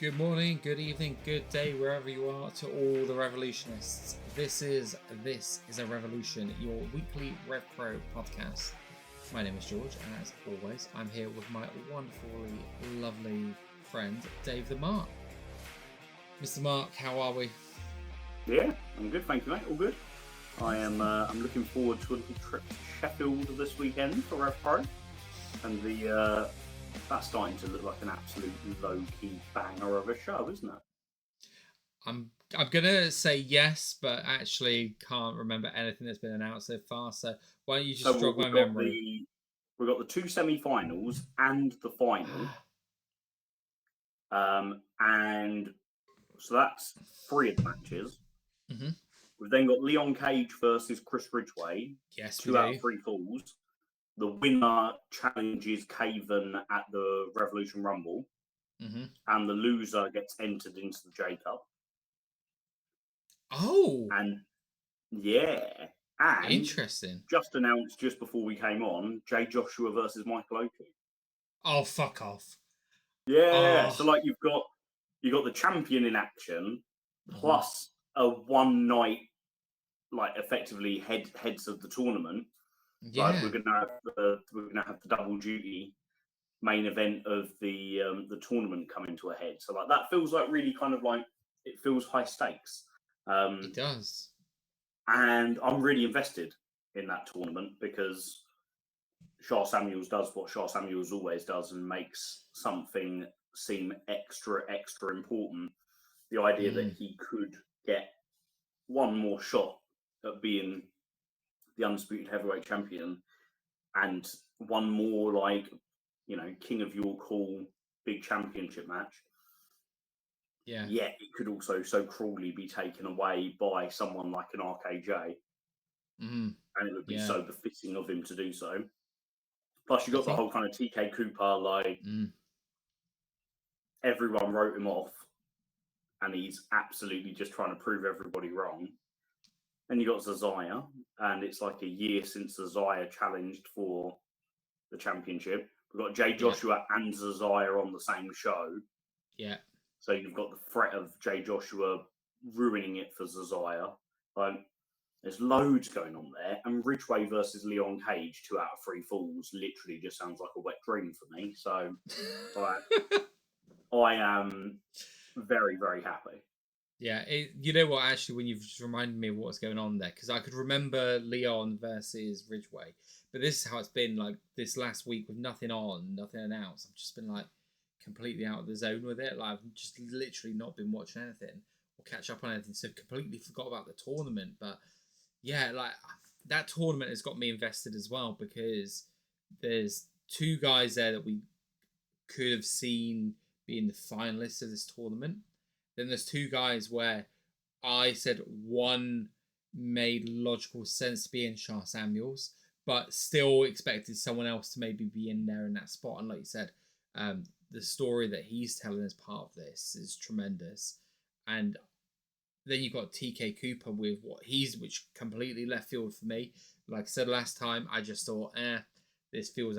Good morning, good evening, good day, wherever you are, to all the revolutionists. This is a Revolution, your weekly Revpro podcast. My name is George, and as always, I'm here with my wonderfully lovely friend, Dave the Mark. Mr. Mark, how are we? Yeah, I'm good, thank you, mate. All good. I'm looking forward to a little trip to Sheffield this weekend for Revpro, and that's starting to look like an absolute low-key banger of a show, isn't it? I'm gonna say yes, but actually can't remember anything that's been announced so far. So why don't you just jog my memory? We've got the two semi-finals and the final, and so that's three of the matches. Mm-hmm. We've then got Leon Cage versus Chris Ridgway. Yes, two out of three falls. The winner challenges Caven at the Revolution Rumble, and the loser gets entered into the J Cup. Oh, and interesting. Just announced just before we came on, Jay Joshua versus Michael Oakley. Oh, fuck off. Yeah, so like you've got the champion in action, plus a one night, like effectively heads of the tournament. Yeah. Like we're gonna have the double duty main event of the tournament coming to a head. So like that feels like really kind of like it feels high stakes. It does. And I'm really invested in that tournament because Shah Samuels does what Shah Samuels always does and makes something seem extra important. The idea that he could get one more shot at being the undisputed heavyweight champion and one more, like, you know, King of York Hall big championship match. Yeah. Yet it could also so cruelly be taken away by someone like an RKJ. And it would be so befitting of him to do so. Plus, you got the whole kind of TK Cooper, like, everyone wrote him off, and he's absolutely just trying to prove everybody wrong. And you got Zazaya, and it's like a year since Zazaya challenged for the championship. We've got Jay Joshua and Zazaya on the same show. Yeah. So you've got the threat of Jay Joshua ruining it for Zazaya. Like, there's loads going on there. And Ridgway versus Leon Cage, 2 out of 3 falls, literally just sounds like a wet dream for me. So I am very, very happy. Yeah, you know what, actually, when you've just reminded me of what's going on there, because I could remember Leon versus Ridgway, but this is how it's been, like, this last week with nothing on, nothing announced. I've just been, like, completely out of the zone with it. Like, I've just literally not been watching anything or catch up on anything, so completely forgot about the tournament. But, yeah, like, that tournament has got me invested as well, because there's 2 guys there that we could have seen being the finalists of this tournament. Then there's 2 guys where I said one made logical sense to be in Shah Samuels, but still expected someone else to maybe be in there in that spot. And like you said, the story that he's telling as part of this is tremendous. And then you've got TK Cooper with which completely left field for me. Like I said last time, I just thought, this feels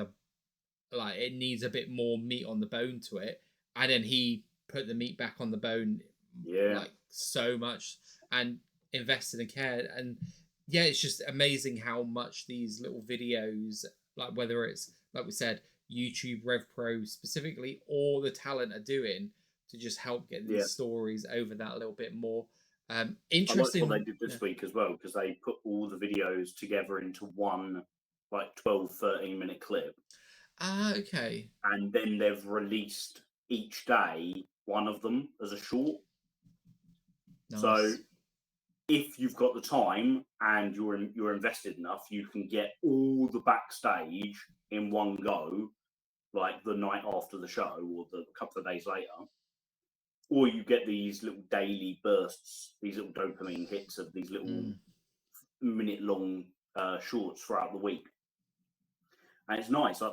like it needs a bit more meat on the bone to it. And then he put the meat back on the bone, like, so much, and invested and cared. And yeah, it's just amazing how much these little videos, like whether it's, like we said, YouTube, Revpro specifically, or the talent are doing to just help get these stories over that a little bit more. Interesting. I like what they did this week as well, because they put all the videos together into one, like, 12-13 minute clip. Okay. And then they've released each day one of them as a short. Nice. So if you've got the time and you're invested enough, you can get all the backstage in one go, like the night after the show or a couple of days later. Or you get these little daily bursts, these little dopamine hits of these little minute-long shorts throughout the week. And it's nice. Like,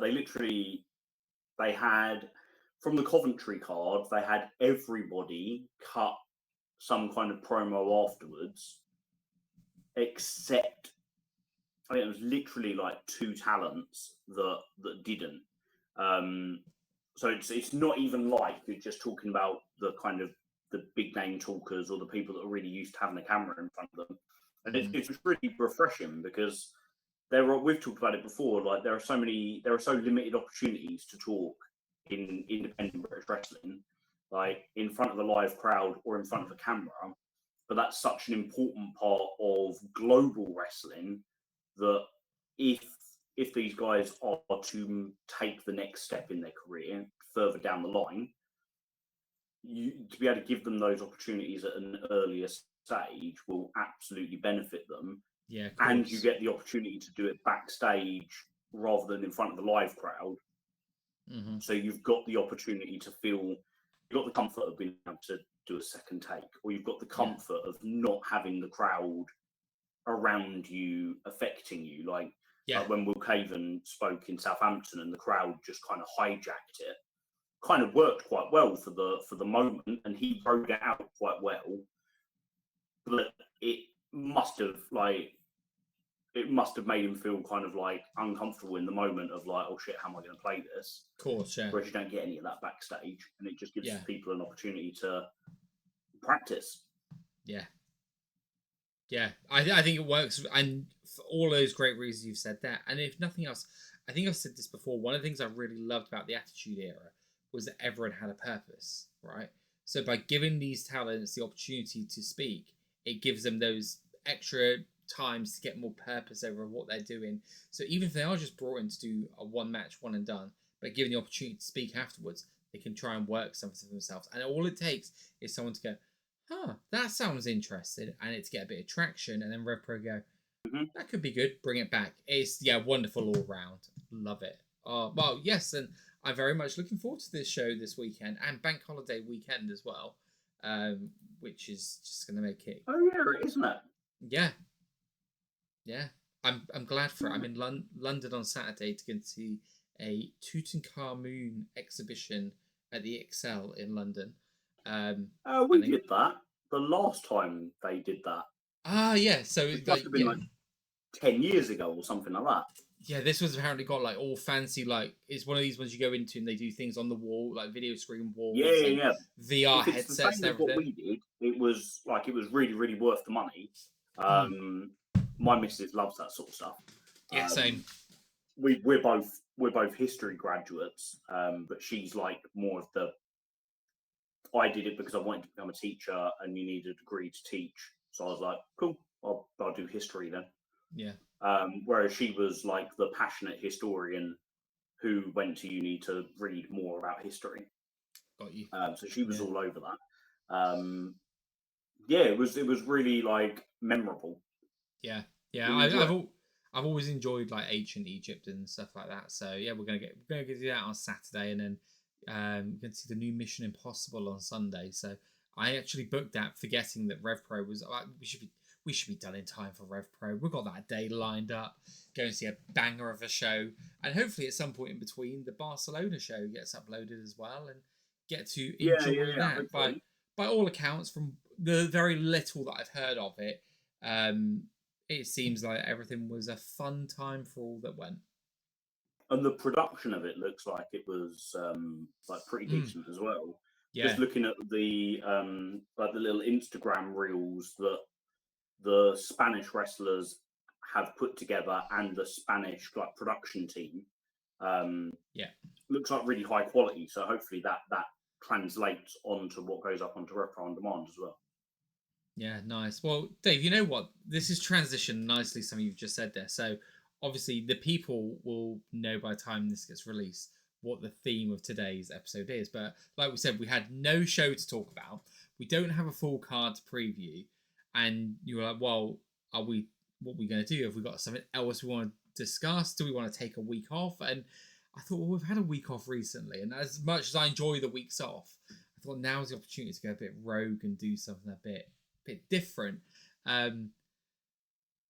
they had, from the Coventry card, they had everybody cut some kind of promo afterwards, except, I mean, it was literally like 2 talents that didn't. So it's not even like you're just talking about the kind of the big name talkers or the people that are really used to having a camera in front of them. And it's really refreshing because we've talked about it before, like there are so limited opportunities to talk in independent British wrestling, like in front of a live crowd or in front of a camera. But that's such an important part of global wrestling that if these guys are to take the next step in their career further down the line, to be able to give them those opportunities at an earlier stage will absolutely benefit them. Yeah, and you get the opportunity to do it backstage rather than in front of a live crowd. So you've got the opportunity to feel, you've got the comfort of being able to do a second take, or you've got the comfort of not having the crowd around you affecting you. Like when Will Caven spoke in Southampton and the crowd just kind of hijacked it, kind of worked quite well for the moment, and he rode it out quite well. But it must have made him feel kind of like uncomfortable in the moment of like, oh shit, how am I going to play this? Of course, yeah. Whereas you don't get any of that backstage, and it just gives people an opportunity to practice. Yeah. Yeah, I think it works, and for all those great reasons you've said that. And if nothing else, I think I've said this before, one of the things I really loved about the Attitude Era was that everyone had a purpose, right? So by giving these talents the opportunity to speak, it gives them those extra times to get more purpose over what they're doing. So even if they are just brought in to do a one match, one and done, but given the opportunity to speak afterwards, they can try and work something for themselves. And all it takes is someone to go, that sounds interesting, and it to get a bit of traction, and then Revpro go, that could be good, bring it back. It's wonderful all round. Love it. Well, yes, and I'm very much looking forward to this show this weekend and bank holiday weekend as well, which is just going to make it. Oh yeah, isn't it? Yeah. I'm glad for it. I'm in London on Saturday to go and see a Tutankhamun exhibition at the ExCeL in London. We did that the last time they did that. Yeah. So it must have been like 10 years ago or something like that. Yeah, this was apparently got like all fancy, like it's one of these ones you go into and they do things on the wall, like video screen walls. Yeah. VR headsets and everything. What we did, it was really, really worth the money. My missus loves that sort of stuff. Yeah, same. We're both history graduates, but she's like more of the. I did it because I wanted to become a teacher, and you need a degree to teach. So I was like, cool, I'll do history then. Yeah. Whereas she was like the passionate historian who went to uni to read more about history. Got you. So she was all over that. It was really like memorable. Yeah. I've always enjoyed like ancient Egypt and stuff like that. So yeah, we're gonna do that on Saturday, and then we're gonna see the new Mission Impossible on Sunday. So I actually booked that, forgetting that Revpro was. We should be done in time for Revpro. We've got that day lined up. Go and see a banger of a show, and hopefully at some point in between, the Barcelona show gets uploaded as well, and get to enjoy that. By all accounts, from the very little that I've heard of it, it seems like everything was a fun time for all that went. And the production of it looks like it was like pretty decent as well. Yeah. Just looking at the like the little Instagram reels that the Spanish wrestlers have put together and the Spanish like production team, looks like really high quality. So hopefully that translates onto what goes up onto Revpro on demand as well. Yeah, nice. Well, Dave, you know what? This is transitioned nicely, something you've just said there. So obviously the people will know by the time this gets released what the theme of today's episode is. But like we said, we had no show to talk about. We don't have a full card to preview. And you were like, well, what are we going to do? Have we got something else we want to discuss? Do we want to take a week off? And I thought, well, we've had a week off recently. And as much as I enjoy the weeks off, I thought now's the opportunity to go a bit rogue and do something a bit different.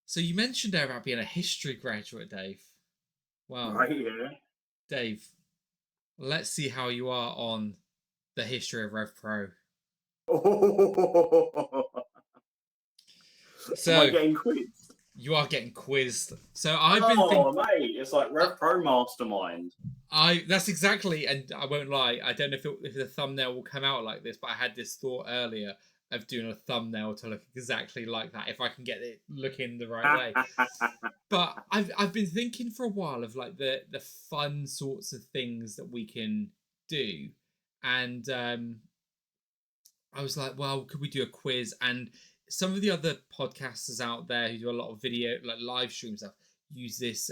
So you mentioned there about being a history graduate, Dave. Well, right, yeah. Dave, let's see how you are on the history of Revpro. So, am I getting quizzed? You are getting quizzed. So I've been thinking. Mate, it's like Revpro Mastermind. That's exactly, and I won't lie. I don't know if the thumbnail will come out like this, but I had this thought earlier of doing a thumbnail to look exactly like that if I can get it looking the right way. But I've been thinking for a while of like the fun sorts of things that we can do, and I was like, well, could we do a quiz? And some of the other podcasters out there who do a lot of video, like live stream stuff, use this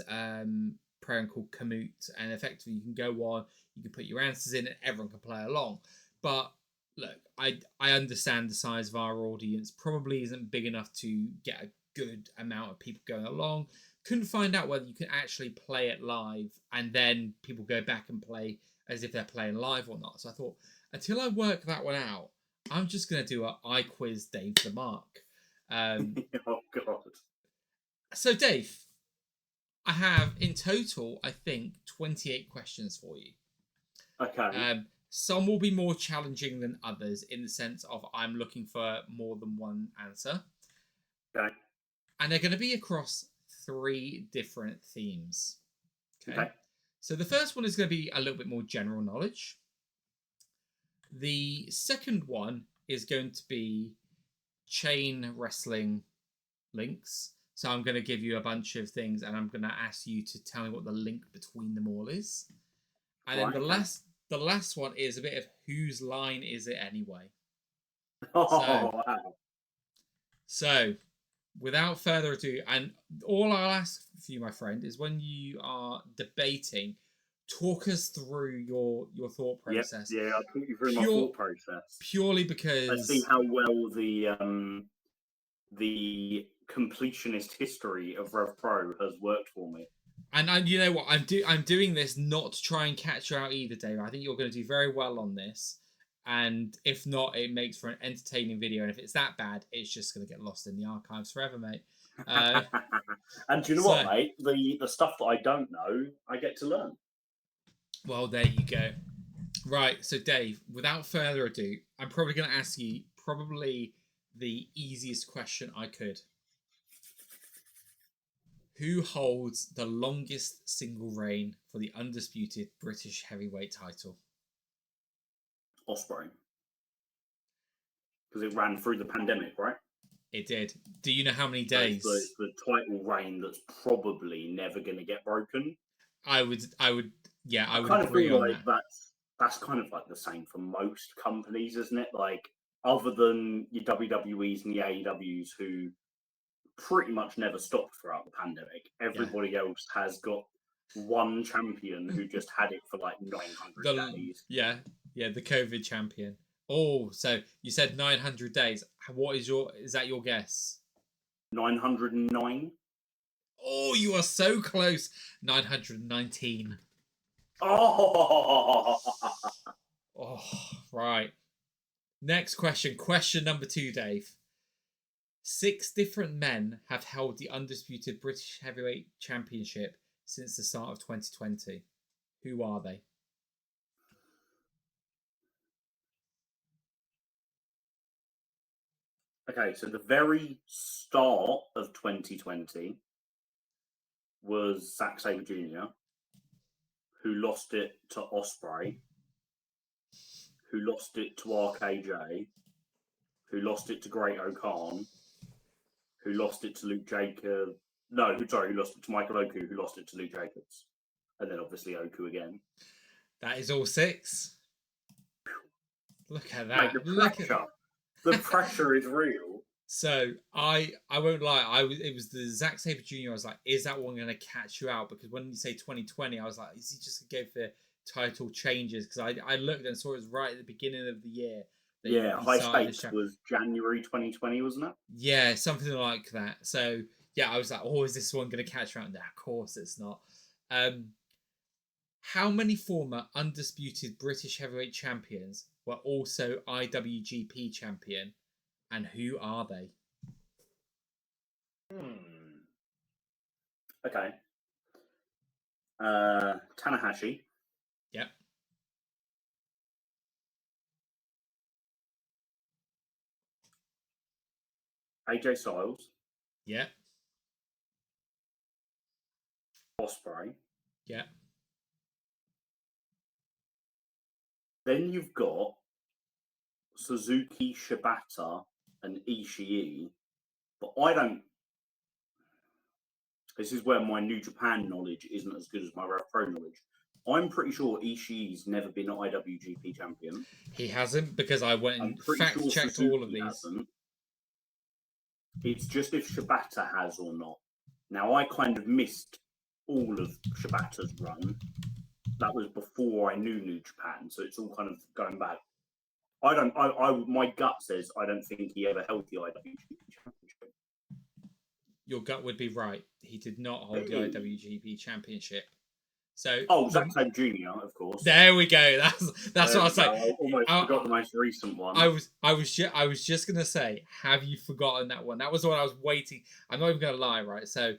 program called Komoot, and effectively you can go on, you can put your answers in, and everyone can play along. But look, I understand the size of our audience probably isn't big enough to get a good amount of people going along. Couldn't find out whether you can actually play it live, and then people go back and play as if they're playing live or not. So I thought, until I work that one out, I'm just going to do a I quiz Dave the Mark. Oh, God. So, Dave, I have in total, I think, 28 questions for you. Okay. Some will be more challenging than others in the sense of I'm looking for more than one answer. Okay. And they're going to be across 3 different themes. Okay. So, the first one is going to be a little bit more general knowledge. The second one is going to be chain wrestling links. So I'm going to give you a bunch of things and I'm going to ask you to tell me what the link between them all is. And then the last one is a bit of whose line is it anyway? Oh, wow. So without further ado, and all I'll ask for you, my friend, is when you are debating, talk us through your thought process. Yep, yeah, I'll talk you through my thought process. Purely because I see how well the completionist history of Revpro has worked for me. And you know what, I'm doing this not to try and catch you out either, Dave. I think you're going to do very well on this, and if not, it makes for an entertaining video. And if it's that bad, it's just going to get lost in the archives forever, mate. And do you know what, mate? The stuff that I don't know, I get to learn. Well, there you go. Right, so Dave, without further ado, I'm probably going to ask you probably the easiest question I could. Who holds the longest single reign for the undisputed British heavyweight title? Osprey. Because it ran through the pandemic, right? It did. Do you know how many days? So it's the title reign that's probably never going to get broken. I would kind of agree feel on like that. That's kind of like the same for most companies, isn't it? Like, other than your WWEs and the AEWs, who pretty much never stopped throughout the pandemic, everybody else has got one champion who just had it for like 900 days. Yeah, the COVID champion. Oh, so you said 900 days. What is that your guess? 909. Oh, you are so close. 919. Oh, right. Next question. Question number 2, Dave. 6 different men have held the undisputed British Heavyweight Championship since the start of 2020. Who are they? Okay, so the very start of 2020 was Zack Sabre Jr., who lost it to Osprey, who lost it to RKJ, who lost it to Great O'Khan, who lost it to Luke Jacob. No, sorry, who lost it to Michael Oku, who lost it to Luke Jacobs. And then obviously Oku again. That is all 6. Look at that. Mate, the pressure is real. So I won't lie. It was the Zack Sabre Jr. I was like, is that one going to catch you out? Because when you say 2020, I was like, is he just going to go for title changes? Because I looked and saw it was right at the beginning of the year. Yeah, High Stakes was January 2020, wasn't it? Yeah, something like that. So yeah, I was like, oh, is this one going to catch you out? Nah, of course it's not. How many former undisputed British heavyweight champions were also IWGP champion? And who are they? Okay. Tanahashi. Yep. AJ Styles. Yep. Osprey. Yeah. Then you've got Suzuki, Shibata, and Ishii. But I don't. This is where my New Japan knowledge isn't as good as my Revpro knowledge. I'm pretty sure Ishii's never been an IWGP champion. He hasn't, because I went I'm and pretty fact sure checked Suzuki all of these. hasn't. It's just if Shibata has or not. Now, I kind of missed all of Shibata's run. That was before I knew New Japan, so it's all kind of going back. My gut says I don't think he ever held the IWGP championship. Your gut would be right. He did not hold the IWGP championship. So Zack Sabre Jr., of course. There we go. That's what I was saying. I almost forgot the most recent one. I was just gonna say, have you forgotten that one? That was what I was waiting. I'm not even gonna lie, right? So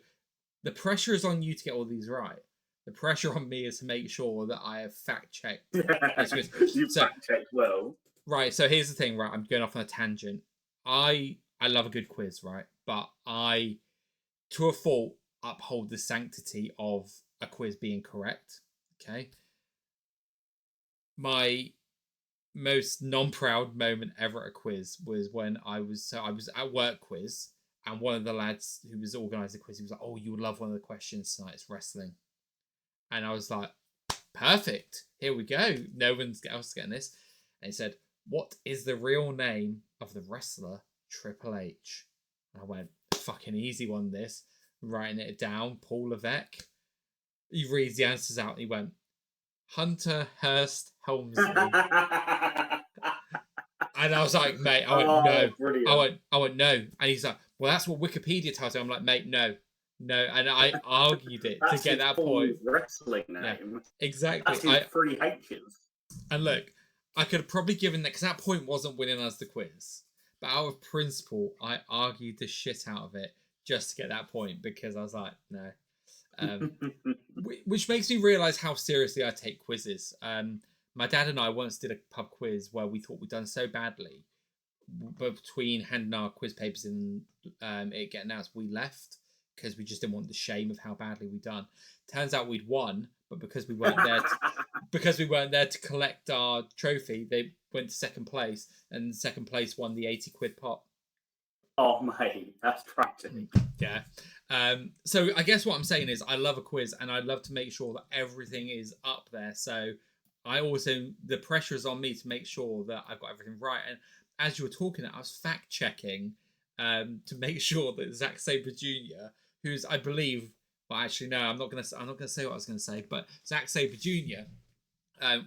the pressure is on you to get all these right. The pressure on me is to make sure that I have fact checked. You fact checked well. Right. So here's the thing. Right. I'm going off on a tangent. I love a good quiz, right? But I, to a fault, uphold the sanctity of a quiz being correct. Okay. My most non-proud moment ever at a quiz was when I was at work quiz, and one of the lads who was organising the quiz, he was like, "Oh, you would love one of the questions tonight. It's wrestling," and I was like, "Perfect. Here we go. No one's else getting this." And he said, "What is the real name of the wrestler Triple H?" And I went, "Fucking easy one. This." Writing it down, Paul Levesque. He reads the answers out, and he went, Hunter Hearst Helmsley. And I was like, mate, I went, no. Brilliant. I went, no. And he's like, well, that's what Wikipedia tells me. I'm like, mate, no. And I argued it to get that point. Wrestling name. Yeah, exactly. That's his 3 H's. And look, I could have probably given that, because that point wasn't winning us the quiz. But out of principle, I argued the shit out of it just to get that point, because I was like, no. Which makes me realise how seriously I take quizzes. My dad and I once did a pub quiz where we thought we'd done so badly, but between handing our quiz papers and it getting announced, we left because we just didn't want the shame of how badly we'd done. Turns out we'd won, but because we weren't there to collect our trophy, they went to second place, and second place won the 80 quid pot. Oh mate, that's tragic. Yeah. So I guess what I'm saying is I love a quiz, and I love to make sure that everything is up there. So I also, the pressure is on me to make sure that I've got everything right. And as you were talking, I was fact checking to make sure that Zack Sabre Jr., who's, I believe, well, actually no, I'm not gonna say what I was gonna say, but Zack Sabre Jr.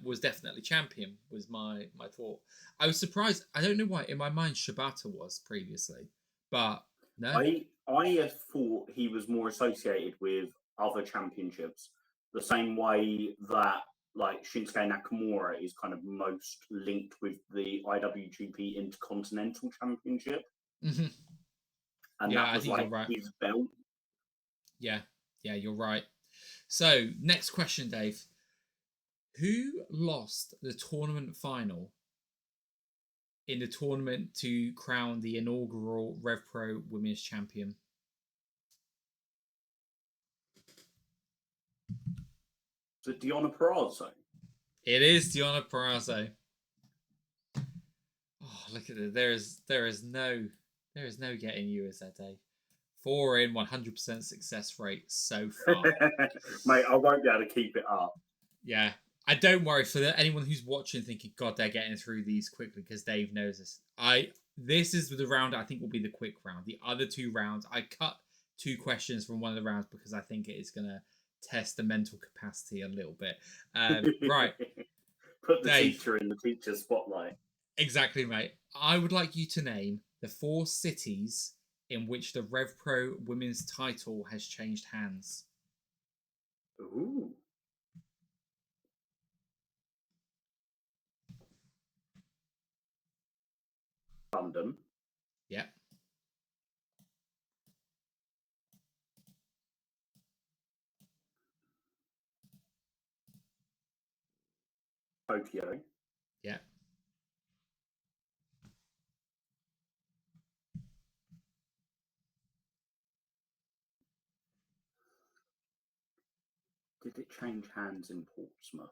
Was definitely champion. Was my thought. I was surprised. I don't know why in my mind Shibata was previously, but no. I thought he was more associated with other championships, the same way that like Shinsuke Nakamura is kind of most linked with the IWGP Intercontinental Championship. Mm-hmm. And that was like right. His belt. Yeah, you're right. So next question, Dave. Who lost the tournament final in the tournament to crown the inaugural Revpro Women's Champion? Is it Deonna Purrazzo? It is Deonna Purrazzo. Oh, look at it. There is no getting you, is there, Dave? 4 in, 100% success rate so far. Mate, I won't be able to keep it up. Yeah. I don't worry for anyone who's watching thinking, God, they're getting through these quickly, because Dave knows this. This is the round I think will be the quick round. The other 2 rounds, I cut 2 questions from one of the rounds because I think it is going to test the mental capacity a little bit. Right. Put the teacher in the teacher's spotlight. Exactly, mate. I would like you to name the 4 cities in which the Revpro women's title has changed hands. Ooh. London. Yep. Tokyo. Yep. change hands in Portsmouth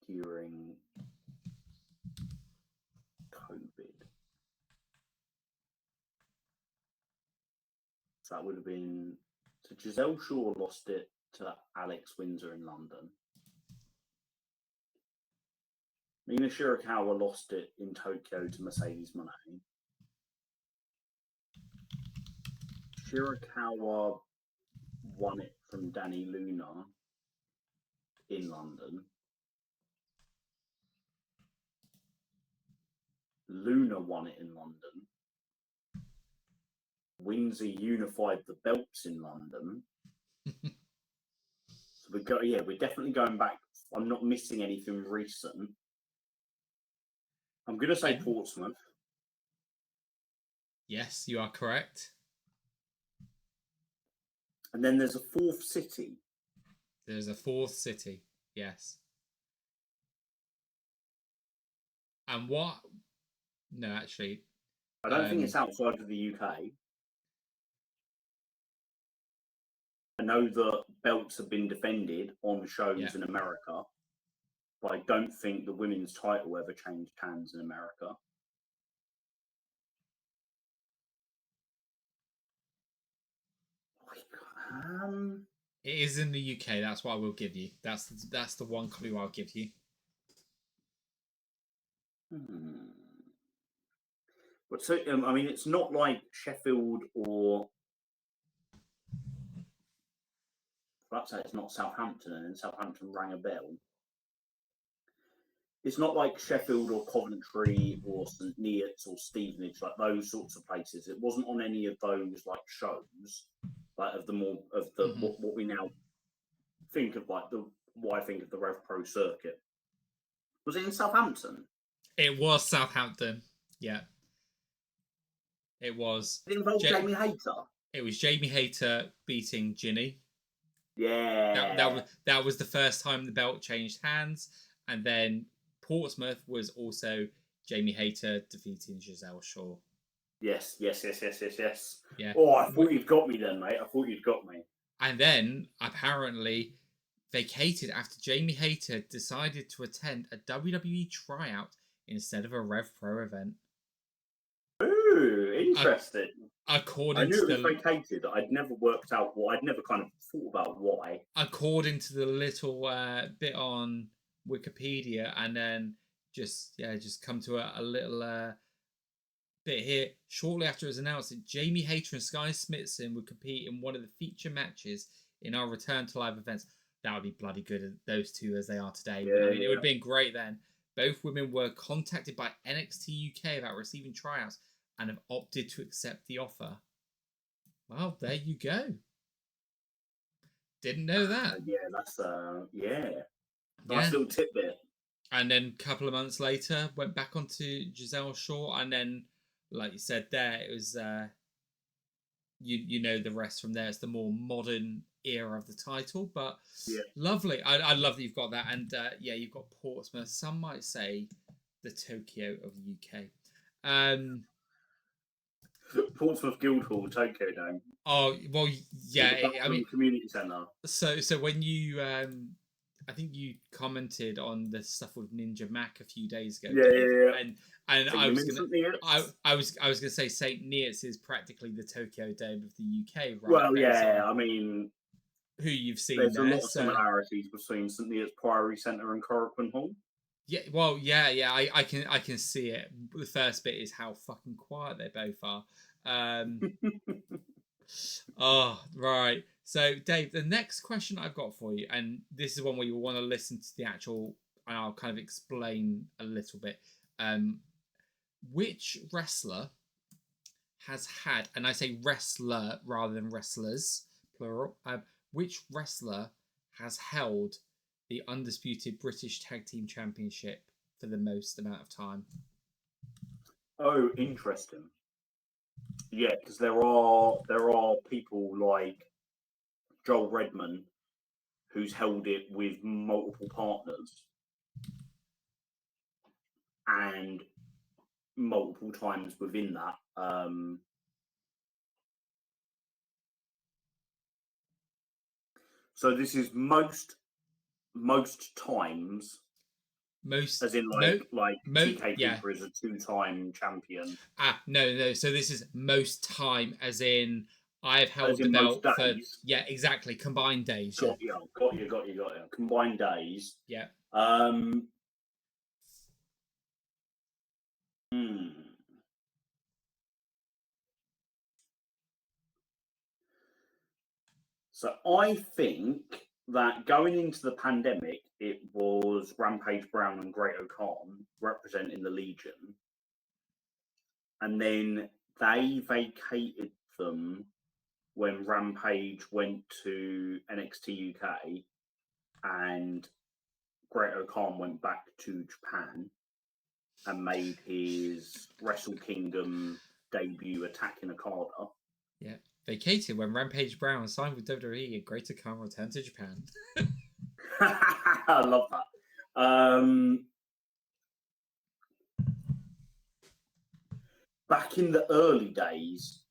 during COVID. So that would have been. So Giselle Shaw lost it to Alex Windsor in London. Nina Shirakawa lost it in Tokyo to Mercedes Moné. Shirakawa won it from Danny Luna in London. Luna won it in London. Windsor unified the belts in London. So we're definitely going back. I'm not missing anything recent. I'm going to say Portsmouth. Yes, you are correct. And then there's a fourth city. There's a fourth city, yes. And what? No, actually. I don't think it's outside of the UK. I know that belts have been defended on shows in America, but I don't think the women's title ever changed hands in America. It is in the UK. That's what I will give you. That's the one clue I'll give you. But so I mean, it's not like Sheffield or. Perhaps it's not Southampton, and Southampton rang a bell. It's not like Sheffield or Coventry or St Neots or Stevenage, like those sorts of places. It wasn't on any of those like shows, like of the more of the what we now think of, like what I think of the Revpro circuit. Was it in Southampton? It was Southampton. Yeah, it was. It involved Jamie Hayter. It was Jamie Hayter beating Ginny. Yeah, that was the first time the belt changed hands, and then Portsmouth was also Jamie Hayter defeating Giselle Shaw. Yes. Yeah. Oh, I thought you'd got me then, mate. I thought you'd got me. And then apparently vacated after Jamie Hayter decided to attend a WWE tryout instead of a Revpro event. Ooh, interesting. According I knew to it was vacated. I'd never worked out why. I'd never kind of thought about why. According to the little bit on Wikipedia, and then just come to a little bit here. Shortly after it was announced that Jamie Hayter and Sky Smithson would compete in one of the feature matches in our return to live events. That would be bloody good, those two as they are today. Yeah, I mean, it would have been great then. Both women were contacted by NXT UK about receiving tryouts and have opted to accept the offer. Well, there you go. Didn't know that. Yeah, that's nice little tidbit. And then a couple of months later, went back onto Giselle Shaw, and then, like you said, there it was. You know the rest from there. It's the more modern era of the title, but lovely. I love that you've got that, and you've got Portsmouth. Some might say the Tokyo of the UK. Portsmouth Guildhall, Tokyo Dome. Oh well, yeah. I mean, community centre. So when you, I think you commented on the stuff with Ninja Mac a few days ago. Yeah. And I was gonna say St Neots is practically the Tokyo Dome of the UK, right? Well, yeah. I mean, who you've seen there's there, a lot of similarities between St Neots Priory Centre and Coroquan Hall. Yeah, well, yeah. I can see it. The first bit is how fucking quiet they both are. Oh, right. So, Dave, the next question I've got for you, and this is one where you want to listen to the actual, and I'll kind of explain a little bit. Which wrestler has had, and I say wrestler rather than wrestlers, plural, which wrestler has held the undisputed British Tag Team Championship for the most amount of time? Oh, interesting. Yeah, because there are people like Joel Redman who's held it with multiple partners and multiple times within that. So this is most times, Most as in TK yeah. Cooper is a 2-time champion. No. So this is most time, as in I've held As the in most belt for days. exactly, combined days. Got you. Combined days. Yeah. So I think that going into the pandemic, it was Rampage Brown and Great O'Khan representing the Legion. And then they vacated them when Rampage went to NXT UK and Great O'Khan went back to Japan and made his Wrestle Kingdom debut attacking Okada. Yeah. Vacated when Rampage Brown signed with WWE and Great O'Khan returned to Japan. I love that. Back in the early days,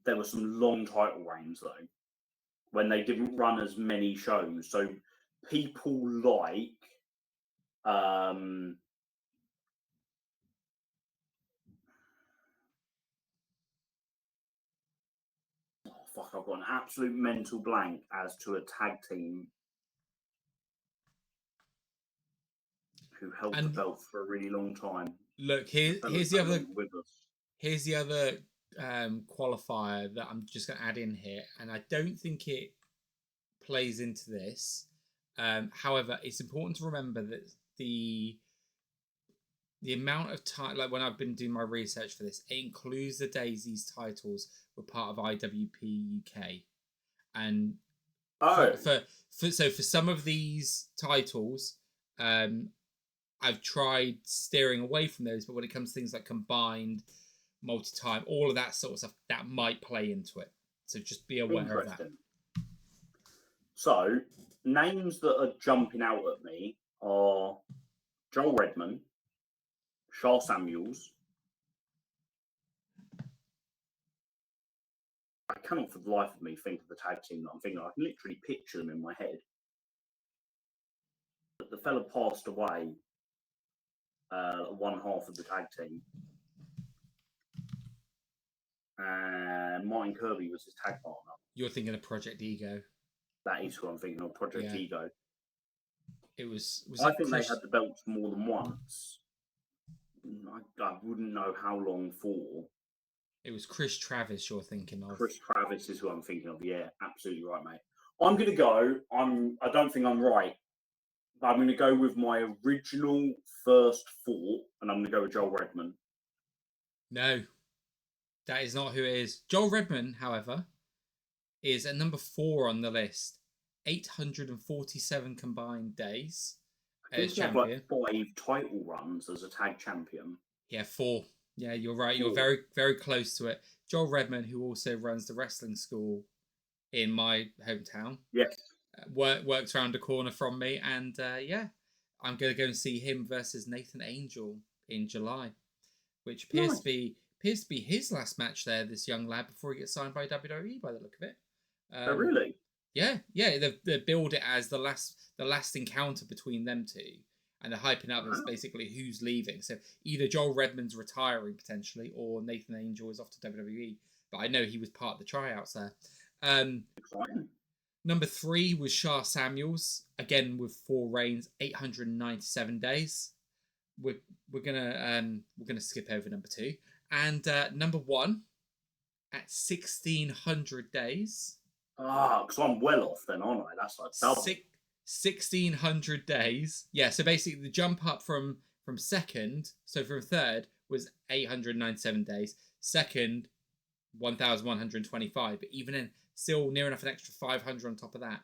there were some long title reigns though, when they didn't run as many shows. So people like I've got an absolute mental blank as to a tag team who held the belt for a really long time. Look, here's the other qualifier that I'm just going to add in here, and I don't think it plays into this. However, it's important to remember that the amount of time, like when I've been doing my research for this, it includes the days these titles were part of IWP UK, and for some of these titles, I've tried steering away from those, but when it comes to things like combined, multi-time, all of that sort of stuff, that might play into it. So just be aware of that. So names that are jumping out at me are Joel Redman, Charles Samuels. I cannot for the life of me think of the tag team that I'm thinking of. I can literally picture them in my head. But the fella passed away, one half of the tag team. And Martin Kirby was his tag partner. You're thinking of Project Ego. That is who I'm thinking of, Project Ego. It was I think they had the belts more than once. I wouldn't know how long for. It was Chris Travis you're thinking of. Chris Travis is who I'm thinking of. Yeah, absolutely right, mate. I'm going to go. I don't think I'm right, but I'm going to go with my original first thought, and I'm going to go with Joel Redman. No, that is not who it is. Joel Redman, however, is at number 4 on the list. 847 combined days as champion. He had like 5 title runs as a tag champion. Yeah, 4. Yeah, you're right. 4. You're very, very close to it. Joel Redman, who also runs the wrestling school in my hometown. Yes. Works around the corner from me. And I'm going to go and see him versus Nathan Angel in July, which appears to be his last match there, this young lad, before he gets signed by WWE by the look of it. Oh, really? Yeah. They build it as the last encounter between them two, and they're hyping up as basically who's leaving. So either Joel Redman's retiring potentially, or Nathan Angel is off to WWE. But I know he was part of the tryouts there. Exciting. Number 3 was Shah Samuels, again with 4 reigns, 897 days. We're gonna skip over number 2, and number 1 at 1600 days. Because I'm well off then, aren't I? That's like double. 1600 days. Yeah, so basically the jump up from second, so from third was 897 days. Second, 1125. But even in, still near enough an extra 500 on top of that.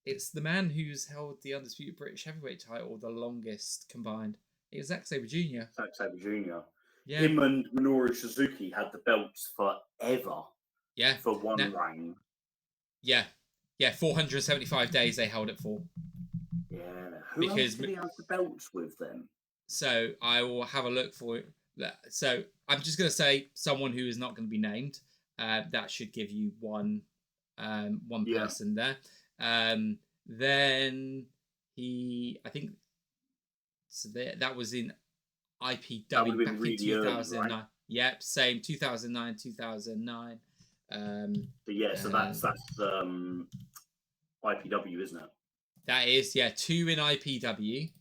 It's the man who's held the Undisputed British Heavyweight title the longest combined. It was Zack Sabre Jr. Zack Sabre Jr. Yeah. Him and Minoru Suzuki had the belts forever. Yeah. For one reign. Yeah. 475 days they held it for. Yeah. Who else did he have the belts with them? So I will have a look for it. So I'm just going to say someone who is not going to be named. That should give you one person there. Then I think, so that was in That would IPW have been back in really early, 2009. right? Yep, same 2009, 2009. So that's IPW, isn't it? That is, 2 in IPW.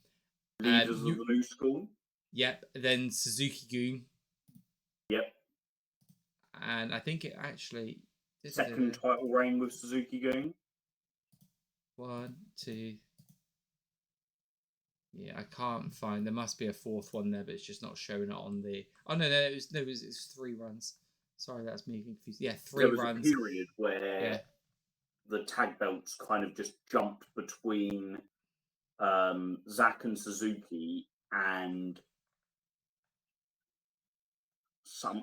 Leaders of the New School. Yep. Then Suzuki-gun. Yep. And I think it actually Second title reign with Suzuki-gun. 1, 2. Yeah, I can't find. There must be a fourth one there, but it's just not showing it on the. Oh no, it was 3 runs. Sorry, that's me confused. Yeah, 3 runs. There was a period where the tag belts kind of just jumped between Zack and Suzuki and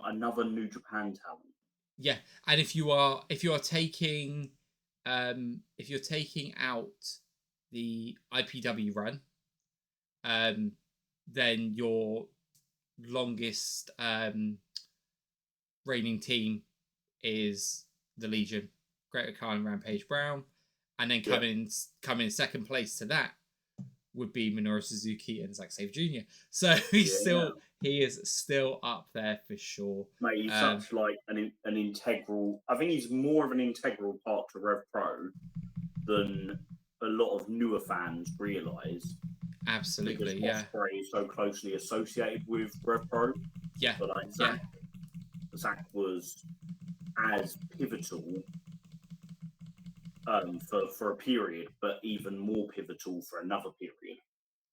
another New Japan talent. Yeah, and if you're taking out the IPW run, then your longest reigning team is the Legion, Great Khan and Rampage Brown, and then coming in second place to that would be Minoru Suzuki and Zack Sabre Jr. So he is still up there for sure. Mate, he's such like an integral. I think he's more of an integral part to Revpro than a lot of newer fans realise. Absolutely, because Ospreay is so closely associated with Revpro. Yeah, but like Zack was as pivotal for a period, but even more pivotal for another period.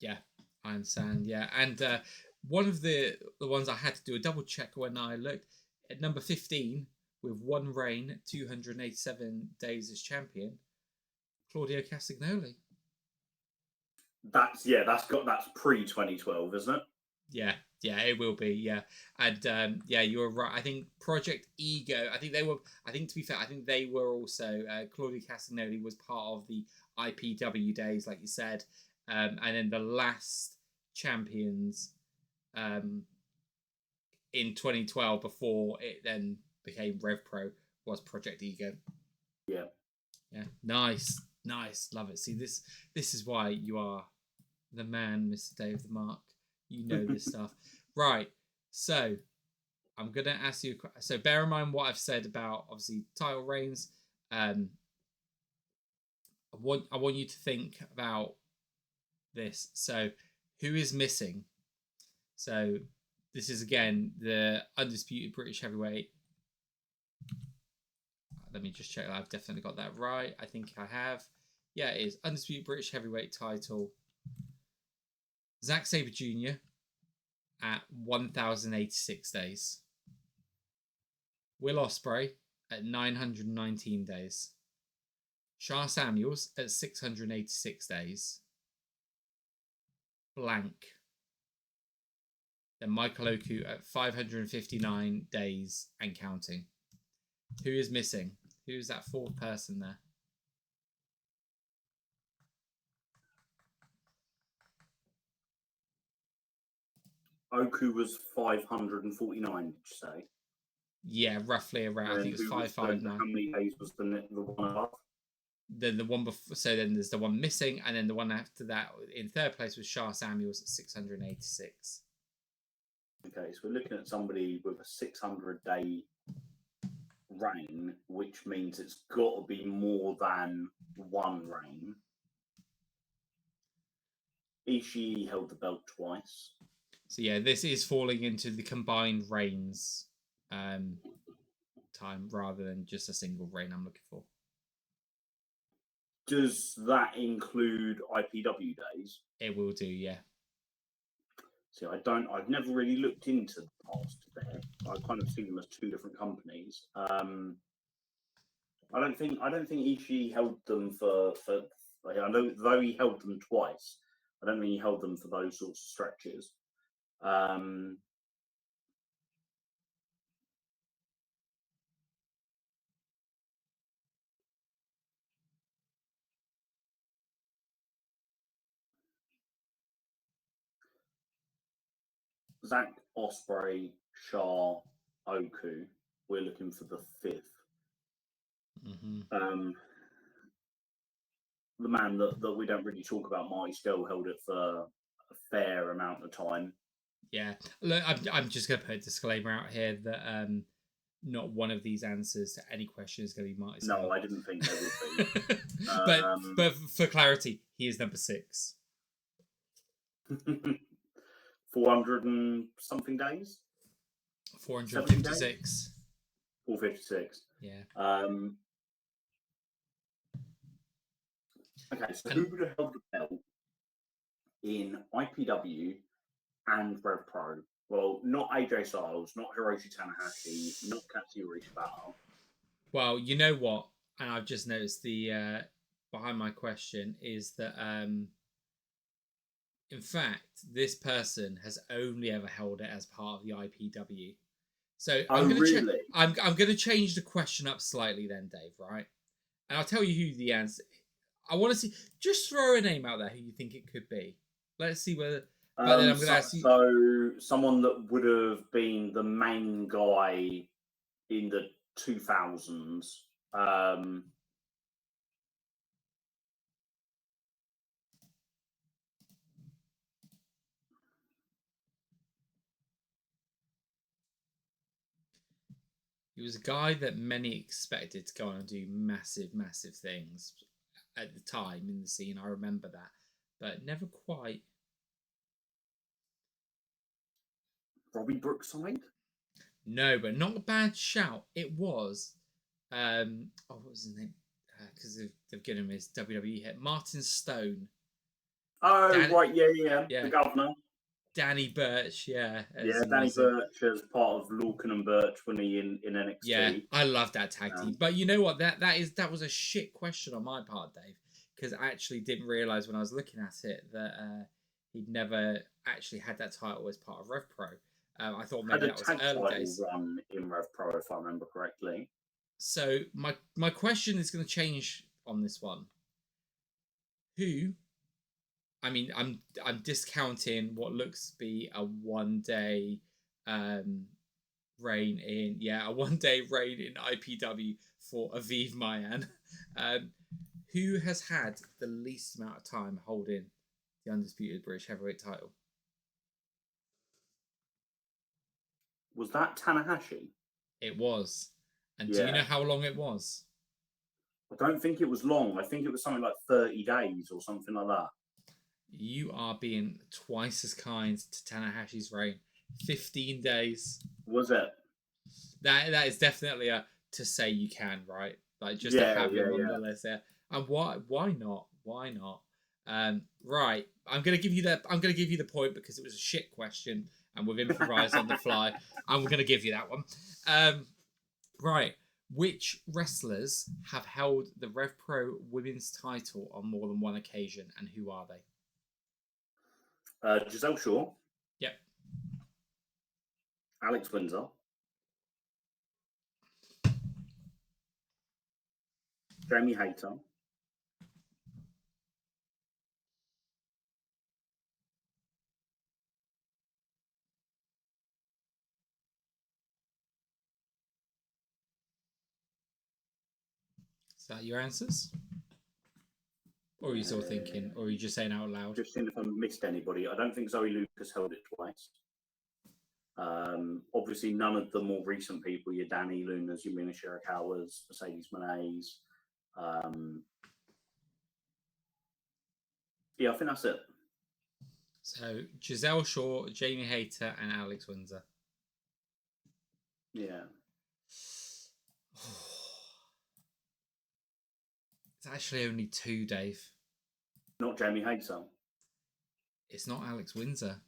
Yeah, I understand. Yeah, and one of the ones I had to do a double check when I looked at number 15 with 1 reign, 287 days as champion, Claudio Castagnoli. That's pre 2012, isn't it? Yeah, it will be. Yeah, and you're right. I think Project Ego. I think to be fair, I think they were also. Claudio Castagnoli was part of the IPW days, like you said, and then the last champions, in 2012 before it then became Revpro was Project Ego. Yeah. Nice, love it. See, this is why you are the man, Mr. Dave the Mark. You know this stuff. Right. So I'm going to ask you. So bear in mind what I've said about, obviously, title reigns. I want you to think about this. So who is missing? So this is, again, the undisputed British heavyweight. Let me just check that I've definitely got that right. I think I have. Yeah, it is. Undisputed British heavyweight title. Zack Sabre Jr. at 1,086 days. Will Ospreay at 919 days. Shah Samuels at 686 days. Blank. Then Michael Oku at 559 days and counting. Who is missing? Who's that fourth person there? Oku was 549, did you say? Yeah, roughly around. I think it's 559. How many days was the one above? Then the one before, so then there's the one missing, and then the one after that in third place was Shah Samuels at 686. Okay, so we're looking at somebody with a 600-day reign, which means it's got to be more than 1 reign. Ishii held the belt twice. So yeah, this is falling into the combined reigns time rather than just a single reign I'm looking for. Does that include IPW days? It will do, yeah. See, I've never really looked into the past there. I kind of see them as 2 different companies. I don't think Ishii held them for I know, though he held them twice. I don't think he held them for those sorts of stretches. Zack, Ospreay, Shah, Oku. We're looking for the 5th. Mm-hmm. the man that we don't really talk about, Marty Skell, held it for a fair amount of time. Yeah, look, I'm just going to put a disclaimer out here that not one of these answers to any question is going to be Marty Skell. No, I didn't think there would be. but for clarity, he is number 6. 400 and something days. 456. 456. Yeah. Okay, so who would have held the belt in IPW and Revpro? Well, not AJ Styles, not Hiroshi Tanahashi, not Katsuyori Shibata. Well, you know what? And I've just noticed the behind my question is that in fact, this person has only ever held it as part of the IPW. So I'm going to change the question up slightly then, Dave, right? And I'll tell you who the answer. I want to see. Just throw a name out there who you think it could be. Let's see whether. But then I'm going to ask you. So someone that would have been the main guy in the 2000s. He was a guy that many expected to go on and do massive, massive things at the time in the scene. I remember that, but never quite. Robbie Brookside? No, but not a bad shout. It was. What was his name? Because they've given him his WWE hit. Martin Stone. Oh, right, yeah. The governor. Danny Burch, yeah. Yeah, Danny Burch as part of Lorcan and Burch when he in NXT. Yeah, I love that tag team. But you know what? That was a shit question on my part, Dave, because I actually didn't realise when I was looking at it that he'd never actually had that title as part of Revpro. I thought maybe that was early days. Run in Revpro, if I remember correctly. So my question is going to change on this one. Who? I mean, I'm discounting what looks to be a 1 day reign in a 1 day reign in IPW for Aviv Mayan. Who has had the least amount of time holding the undisputed British heavyweight title? Was that Tanahashi? It was. And do you know how long it was? I don't think it was long. I think it was something like 30 days or something like that. You are being twice as kind to Tanahashi's reign. 15 days. Was it? That is definitely a to say you can, right? Like just to have him on the list there. And why not? Why not? Right. I'm gonna give you the point because it was a shit question and we've improvised on the fly. And we're gonna give you that one. Right. Which wrestlers have held the Revpro women's title on more than one occasion, and who are they? Giselle Shaw. Yep. Alex Windsor. Jamie Hayter. Is that your answers? Or are you still thinking? Or are you just saying out loud? Just seeing if I missed anybody. I don't think Zoe Lucas held it twice. Obviously, none of the more recent people, your Danny Lunas, your Mina Shirakawas, Mercedes Monet. Yeah, I think that's it. So, Giselle Shaw, Jamie Hayter, and Alex Windsor. Yeah. It's actually only 2, Dave. Not Jamie Hayter. It's not Alex Windsor.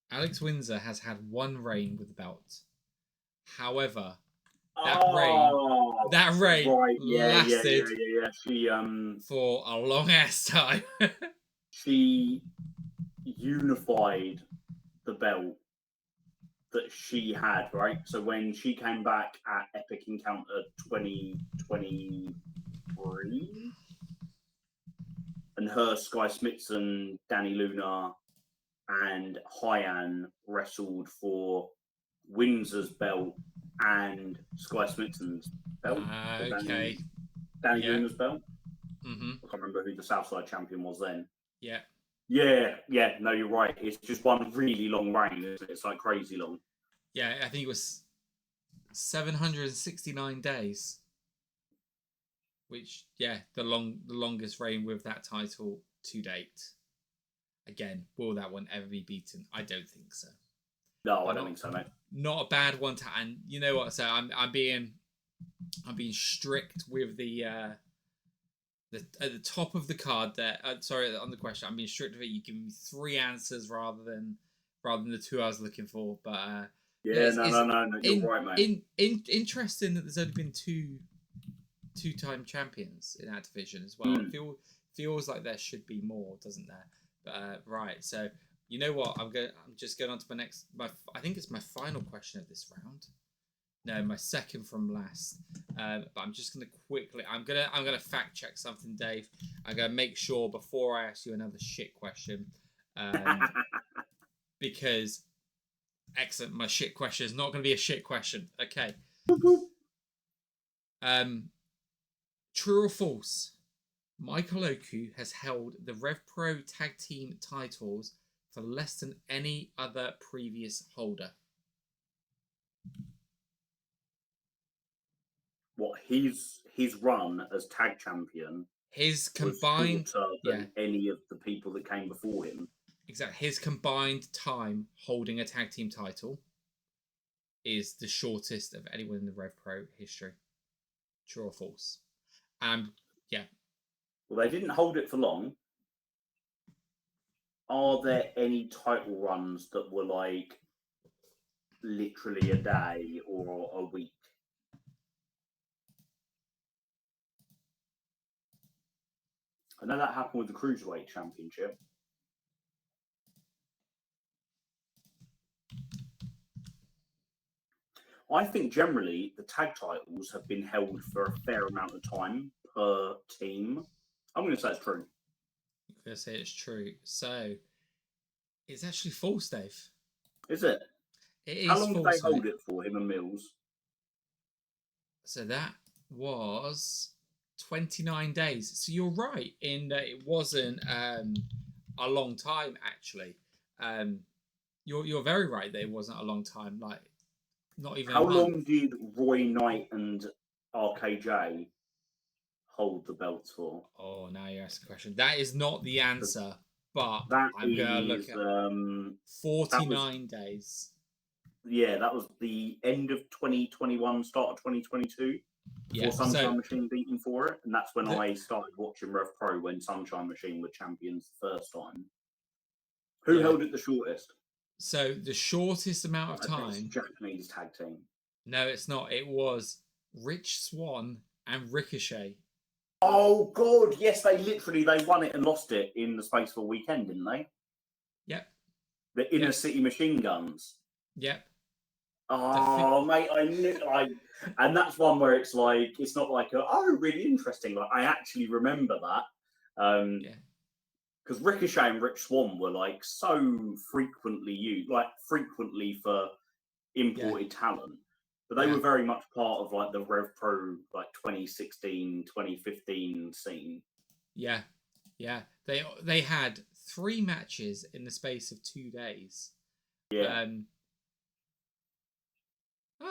Alex Windsor has had 1 reign with the belt. However, that reign lasted She for a long ass time. She unified the belt that she had, right? So when she came back at Epic Encounter 2023, and her, Sky Smithson, Danny Luna, and Hyan wrestled for Windsor's belt and Sky Smithson's belt. Okay. Danny Luna's belt. Mm-hmm. I can't remember who the Southside champion was then. Yeah. Yeah. No, you're right. It's just one really long reign, isn't it? It's like crazy long. Yeah, I think it was 769 days. Which, yeah, the longest reign with that title to date. Again, will that one ever be beaten? I don't think so. No, I don't think so, mate. Not a bad one to, and you know what? So I'm being strict with the at the top of the card there. Sorry, on the question, I'm being strict with it. You give me 3 answers rather than the 2 I was looking for. But yeah, no, you're right, mate. Interesting that there's only been two-time champions in that division as well. It feels like there should be more, doesn't there? But right, so you know what? I'm just going on to I think it's my final question of this round. No, my second from last. But I'm just gonna quickly. I'm gonna fact check something, Dave. I'm gonna make sure before I ask you another shit question, because excellent. My shit question is not gonna be a shit question. Okay. True or false? Michael Oku has held the Revpro tag team titles for less than any other previous holder. What his run as tag champion His was combined shorter than any of the people that came before him. Exactly. His combined time holding a tag team title is the shortest of anyone in the Revpro history. True or false? Yeah. Well, they didn't hold it for long. Are there any title runs that were like literally a day or a week? I know that happened with the Cruiserweight Championship. I think generally the tag titles have been held for a fair amount of time per team. I'm going to say it's true. I'm going to say it's true. So, it's actually false, Dave. Is it? How long did they hold it for, him and Mills? So that was 29 days. So you're right in that it wasn't a long time, actually. You're very right that it wasn't a long time. Like, not even How a month. long did Roy Knight and RKJ hold the belts for? Oh, now you ask a question. That is not the answer, but I'm going to look at 49 days. Yeah, that was the end of 2021, start of 2022. Before Sunshine Machine beat him for it, and that's when I started watching Revpro when Sunshine Machine were champions the first time. Who held it the shortest? So the shortest amount of time. Japanese tag team. No, it's not. It was Rich Swann and Ricochet. Oh God, yes, they won it and lost it in the space of a weekend, didn't they? Yep. The Inner City Machine Guns. Yep. Oh, mate, I knew. And that's one where it's like it's not like really interesting. Like I actually remember that. Because Ricochet and Rich Swann were like so frequently used, like frequently for imported talent. But they were very much part of like the Revpro like 2016, 2015 scene. Yeah. They had 3 matches in the space of 2 days. Yeah.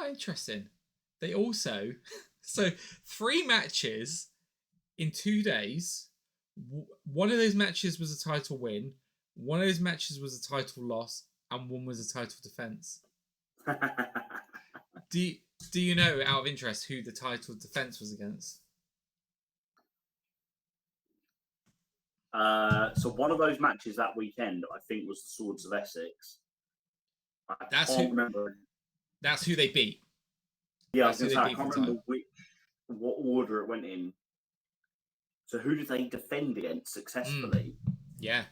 Interesting. They also 3 matches in 2 days. One of those matches was a title win. One of those matches was a title loss, and one was a title defense. Do you know, out of interest, who the title defense was against? So one of those matches that weekend, I think, was the Swords of Essex. I can't remember. That's who they beat. Yeah, I was going to say, I can't remember what order it went in. So who did they defend against successfully? Yeah.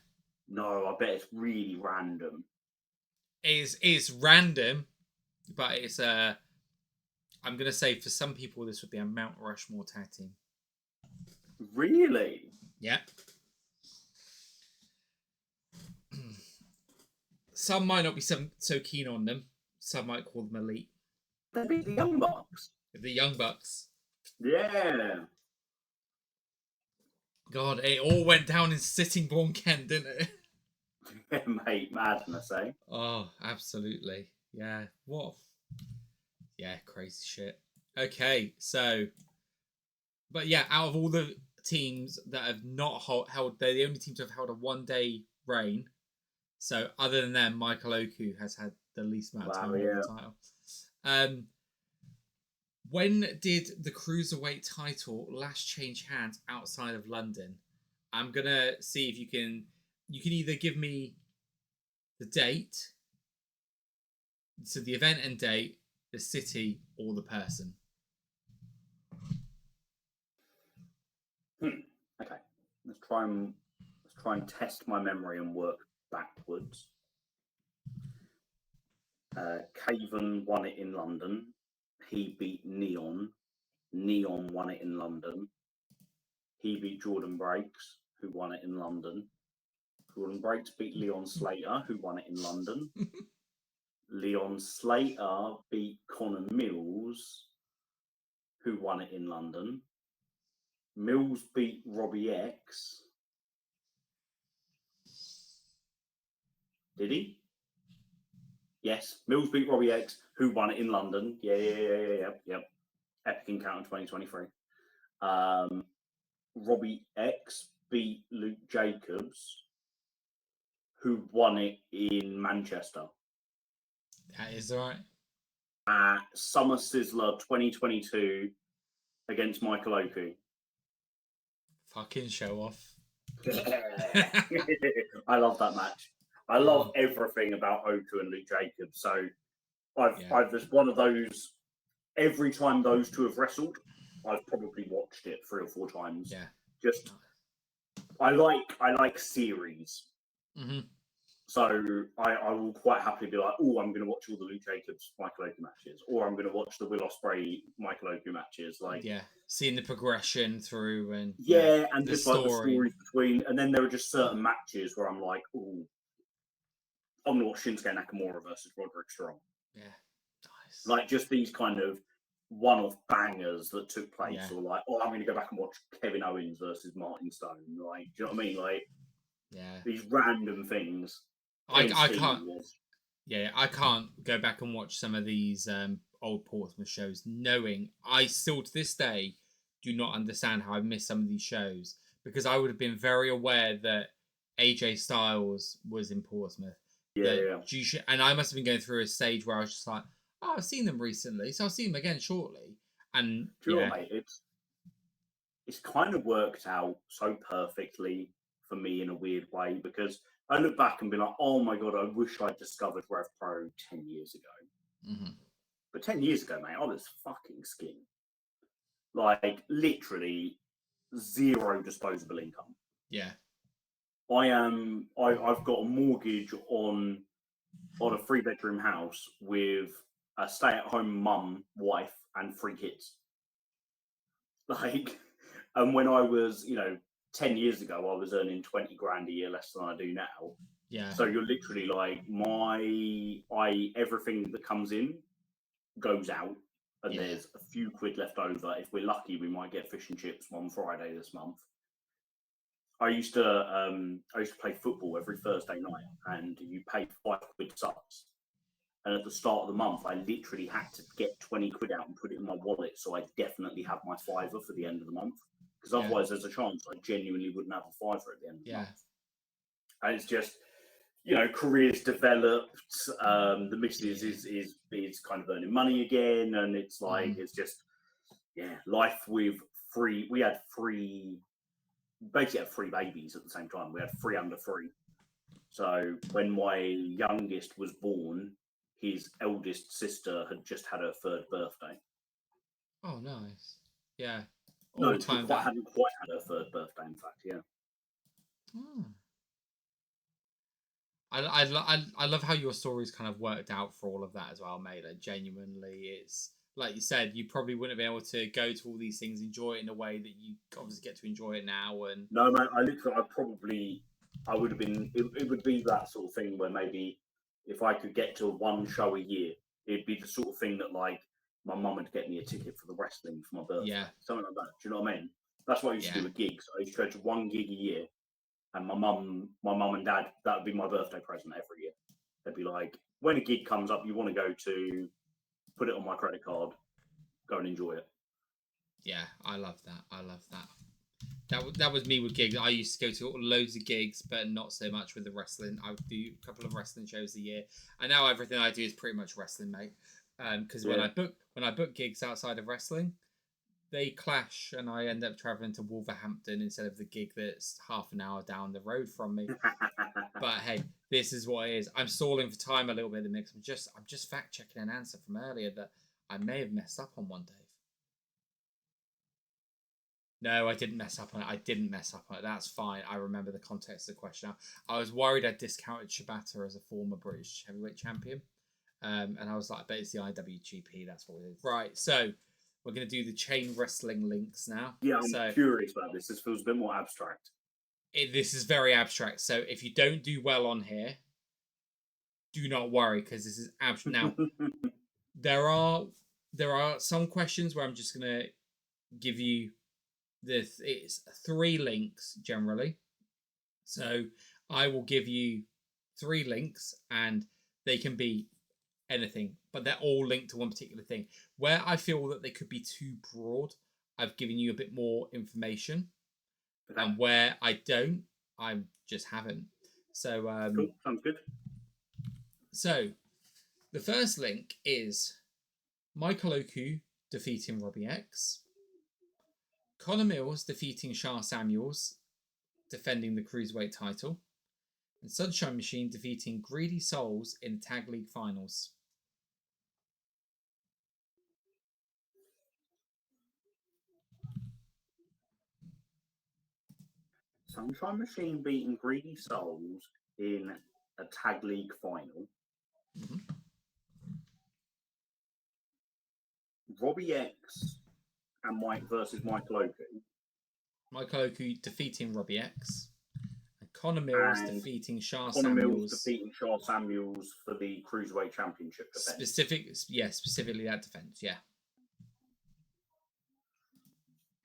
No, I bet it's really random. It's random, but it's I'm gonna say for some people this would be a Mount Rushmore tag team. Really? Yeah. Some might not be so keen on them. Some might call them elite. They beat the Young Bucks. The Young Bucks. Yeah. God, it all went down in Sittingbourne, Kent, didn't it? Mate, madness, eh? Oh, absolutely. Yeah. What? Yeah, crazy shit. Okay, so, but yeah, out of all the teams that have not held, they're the only teams that have held a 1 day reign. So, other than them, Michael Oku has had the least amount of time holding the title. When did the cruiserweight title last change hands outside of London? I'm gonna see if you can. You can either give me the date, so the event and date, the city, or the person. Okay, let's try and test my memory and work backwards. Caven won it in London. He beat Neon. Neon won it in London. He beat Jordan Breaks, who won it in London. Jordan Breaks beat Leon Slater, who won it in London. Leon Slater beat Connor Mills, who won it in London. Mills beat Robbie X. Did he? Yes, Mills beat Robbie X, who won it in London. Yep. Epic Encounter 2023. Robbie X beat Luke Jacobs, who won it in Manchester. That is right. At Summer Sizzler 2022 against Michael Oku. Fucking show off. I love that match. I love everything about Oku and Luke Jacobs. So I've just one of those. Every time those two have wrestled, I've probably watched it 3 or 4 times. Yeah. Just I like series. Mm-hmm. So I will quite happily be like, oh, I'm going to watch all the Luke Jacobs Michael Oku matches, or I'm going to watch the Will Ospreay Michael Oku matches. Like, seeing the progression through and and just like the stories between, and then there are just certain matches where I'm like, oh, I'm going to watch Shinsuke Nakamura versus Roderick Strong. Yeah, nice. Like just these kind of one-off bangers that took place, or like, oh, I'm going to go back and watch Kevin Owens versus Martin Stone. Like, do you know what I mean? Like, these random things. I can't. I can't go back and watch some of these old Portsmouth shows, knowing I still to this day do not understand how I missed some of these shows, because I would have been very aware that AJ Styles was in Portsmouth. And I must have been going through a stage where I was just like, oh, I've seen them recently, so I'll see them again shortly. And do you know what, mate? It's kind of worked out so perfectly for me in a weird way, because I look back and be like, oh my God, I wish I'd discovered Revpro 10 years ago. Mm-hmm. But 10 years ago, mate, I was fucking skinny. Like, literally zero disposable income. Yeah. I've got a mortgage on a 3-bedroom house with a stay-at-home mum, wife, and 3 kids. Like, and when I was, 10 years ago, I was earning 20 grand a year less than I do now. Yeah. So you're literally like, everything that comes in goes out, and there's a few quid left over. If we're lucky, we might get fish and chips one Friday this month. I used to play football every Thursday night, and you pay 5 quid subs. And at the start of the month, I literally had to get 20 quid out and put it in my wallet, so I definitely have my fiver for the end of the month. Because otherwise, there's a chance I genuinely wouldn't have a fiver at the end of the month. And it's just, careers developed. The missus is kind of earning money again, and it's like it's just life with 3. We had 3. Basically had 3 babies at the same time. We had 3 under 3. So when my youngest was born, his eldest sister had just had her 3rd birthday. Oh, nice. Yeah. No, hadn't quite had her 3rd birthday, in fact, I love how your stories kind of worked out for all of that as well, mate. Like, genuinely, it's like you said, you probably wouldn't have been able to go to all these things, enjoy it in a way that you obviously get to enjoy it now. And no, man, I would have been. It would be that sort of thing where maybe if I could get to 1 show a year, it'd be the sort of thing that like my mum would get me a ticket for the wrestling for my birthday, something like that. Do you know what I mean? That's what I used to do with gigs. I used to go to 1 gig a year, and my mum and dad, that would be my birthday present every year. They'd be like, when a gig comes up you want to go to, put it on my credit card, go and enjoy it. Yeah, I love that. I love that. That was me with gigs. I used to go to loads of gigs, but not so much with the wrestling. I would do a couple of wrestling shows a year, and now everything I do is pretty much wrestling, mate. Because when I book gigs outside of wrestling, they clash, and I end up traveling to Wolverhampton instead of the gig that's half an hour down the road from me. But hey, this is what it is. I'm stalling for time a little bit in the mix. I'm just fact checking an answer from earlier that I may have messed up on one, Dave. No, I didn't mess up on it. That's fine. I remember the context of the question. I was worried I discounted Shibata as a former British heavyweight champion. And I was like, but it's the IWGP. That's what it is. Right. So we're going to do the chain wrestling links now. Yeah, I'm curious about this. This feels a bit more abstract. This is very abstract. So if you don't do well on here, do not worry, because this is abstract. Now, there are some questions where I'm just going to give you it's 3 links generally. So I will give you 3 links, and they can be anything, but they're all linked to one particular thing. Where I feel that they could be too broad, I've given you a bit more information. Okay. And where I don't, I just haven't. So cool. Sounds good. So the first link is Michael Oku defeating Robbie X, Connor Mills defeating Shah Samuels, defending the Cruiserweight title, and Sunshine Machine defeating Greedy Souls in the Tag League Finals. Sunshine Machine beating Greedy Souls in a Tag League final. Mm-hmm. Robbie X and Mike versus Michael Oku. Michael Oku defeating Robbie X. And Connor Mills defeating Shah Samuels. Connor Mills defeating Shah Samuels for the Cruiserweight Championship defense. Specifically that defense, yeah.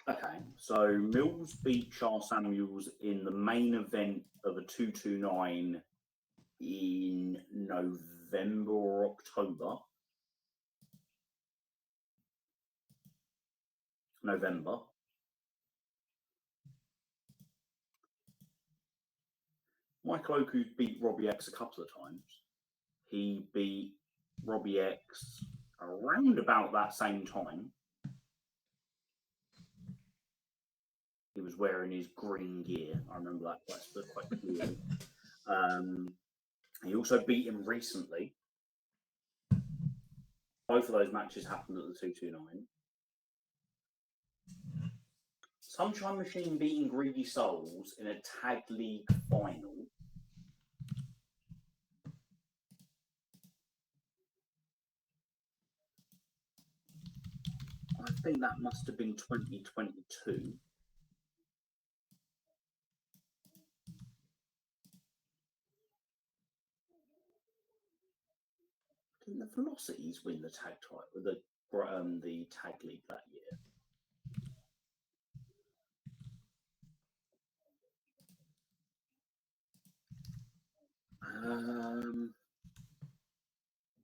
Okay, so Mills beat Shah Samuels in the main event of a 229 in November or October. November. Michael Oku beat Robbie X a couple of times. He beat Robbie X around about that same time. He was wearing his green gear. I remember that quite clearly. He also beat him recently. Both of those matches happened at the 229. Sunshine Machine beating Greedy Souls in a Tag League final. I think that must have been 2022. Didn't the Velocities win the tag title, the Tag League that year?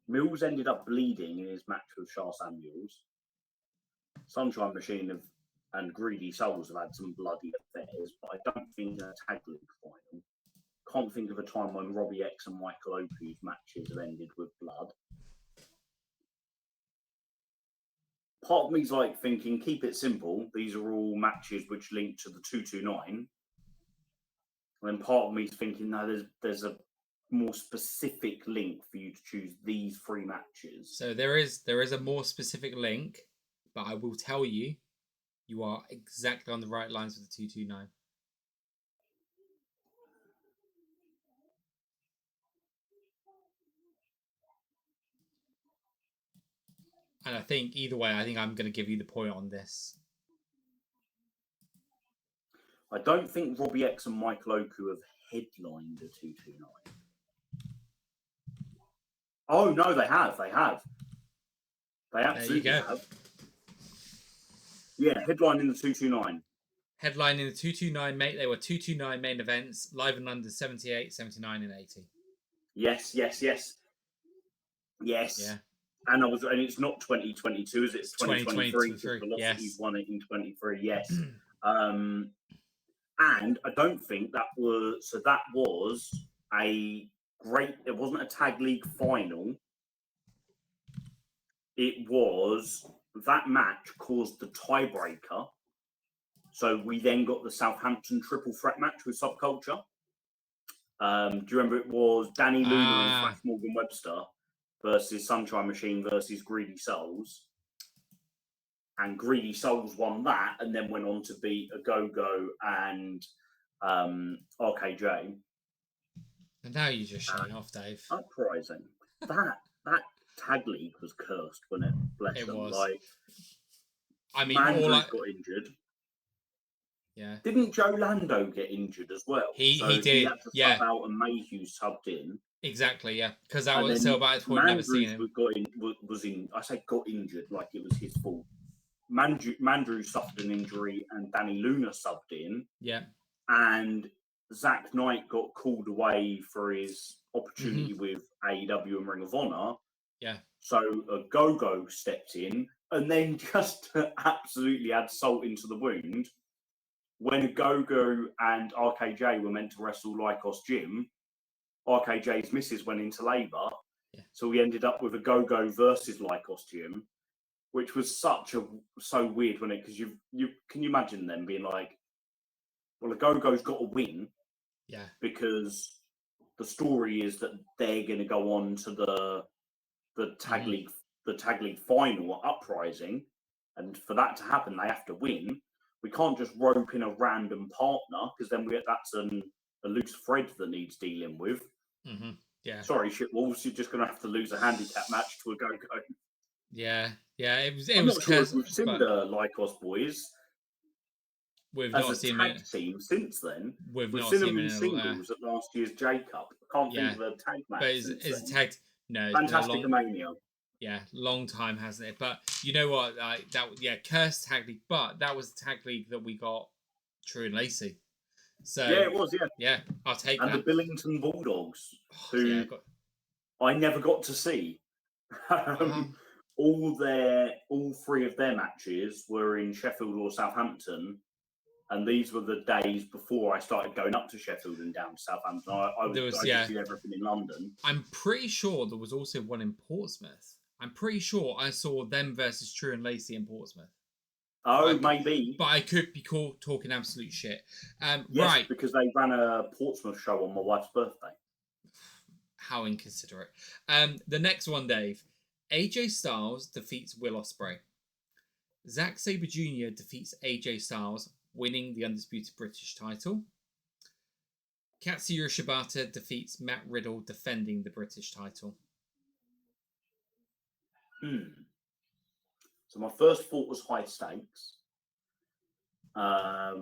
Mills ended up bleeding in his match with Shah Samuels. Sunshine Machine and Greedy Souls have had some bloody affairs, but I don't think in a Tag League final. Can't think of a time when Robbie X and Michael Oku's matches have ended with blood. Part of me's like thinking, keep it simple. These are all matches which link to the 229. And then part of me's thinking, no, there's a more specific link for you to choose these 3 matches. So there is a more specific link, but I will tell you, you are exactly on the right lines with the 229. And I think either way, I think I'm going to give you the point on this. I don't think Robbie X and Michael Oku have headlined a 229. Oh, no, they have. They absolutely have. Yeah, headlining the 229. Headlining the 229 they were 229 main events, live in London 78, 79, and 80. Yes. Yeah. And it's not 2022, is it? It's 2023 because Velocity's yes. won it in 23. Yes. And I don't think that was a great. It wasn't a tag league final. It was that match caused the tiebreaker. So we then got the Southampton triple threat match with Subculture. Do you remember it was Danny Luna and Flash Morgan Webster versus Sunshine Machine versus Greedy Souls? And Greedy Souls won that and then went on to beat Go and RKJ. And now you're just showing off, Dave. Uprising. That tag league was cursed, wasn't it? Bless them. Was. Like, I mean, Mandrews got injured. Yeah. Didn't Joe Lando get injured as well? He did. He had to sub out and Mayhew subbed in. Exactly, yeah. Because that was so bad. We've never seen him. Was in. I say got injured like it was his fault. Mandrew suffered an injury and Danny Luna subbed in. Yeah. And Zach Knight got called away for his opportunity with AEW and Ring of Honor. Yeah. So a Go-Go stepped in and then just absolutely add salt into the wound. When Go-Go and RKJ were meant to wrestle Lycos Jim, RKJ's missus went into labour. Yeah. So we ended up with a Go-Go versus Lycos Jim, which was so weird, wasn't it? Because you can you imagine them being like, well, a Go-Go's got to win. Yeah. Because the story is that they're going to go on to the tag league final at Uprising, and for that to happen, they have to win. We can't just rope in a random partner because then that's a loose thread that needs dealing with. Yeah. Sorry, Shitwolves, you're just going to have to lose a handicap match to a Go-Go. Yeah. It was. I'm not sure if we've seen the Lycos boys. We've as not a seen tag team since then. We've not seen seen them in in singles at last year's J Cup. I can't think of a tag match. But it's a tag. No, Fantastic Mania. Yeah, long time, hasn't it? But you know what? Cursed tag league. But that was the tag league that we got True and Lacey. So yeah, it was. Yeah, I'll take that. And the Billington Bulldogs, who I never got to see. All three of their matches were in Sheffield or Southampton. And these were the days before I started going up to Sheffield and down to Southampton. I just did everything in London. I'm pretty sure there was also one in Portsmouth. I'm pretty sure I saw them versus True and Lacey in Portsmouth. Oh, maybe. But I could be talking absolute shit. Yes, right. Because they ran a Portsmouth show on my wife's birthday. How inconsiderate. The next one, Dave. AJ Styles defeats Will Ospreay. Zack Sabre Jr. defeats AJ Styles, winning the undisputed British title. Katsuyori Shibata defeats Matt Riddle, defending the British title. So my first thought was high stakes. I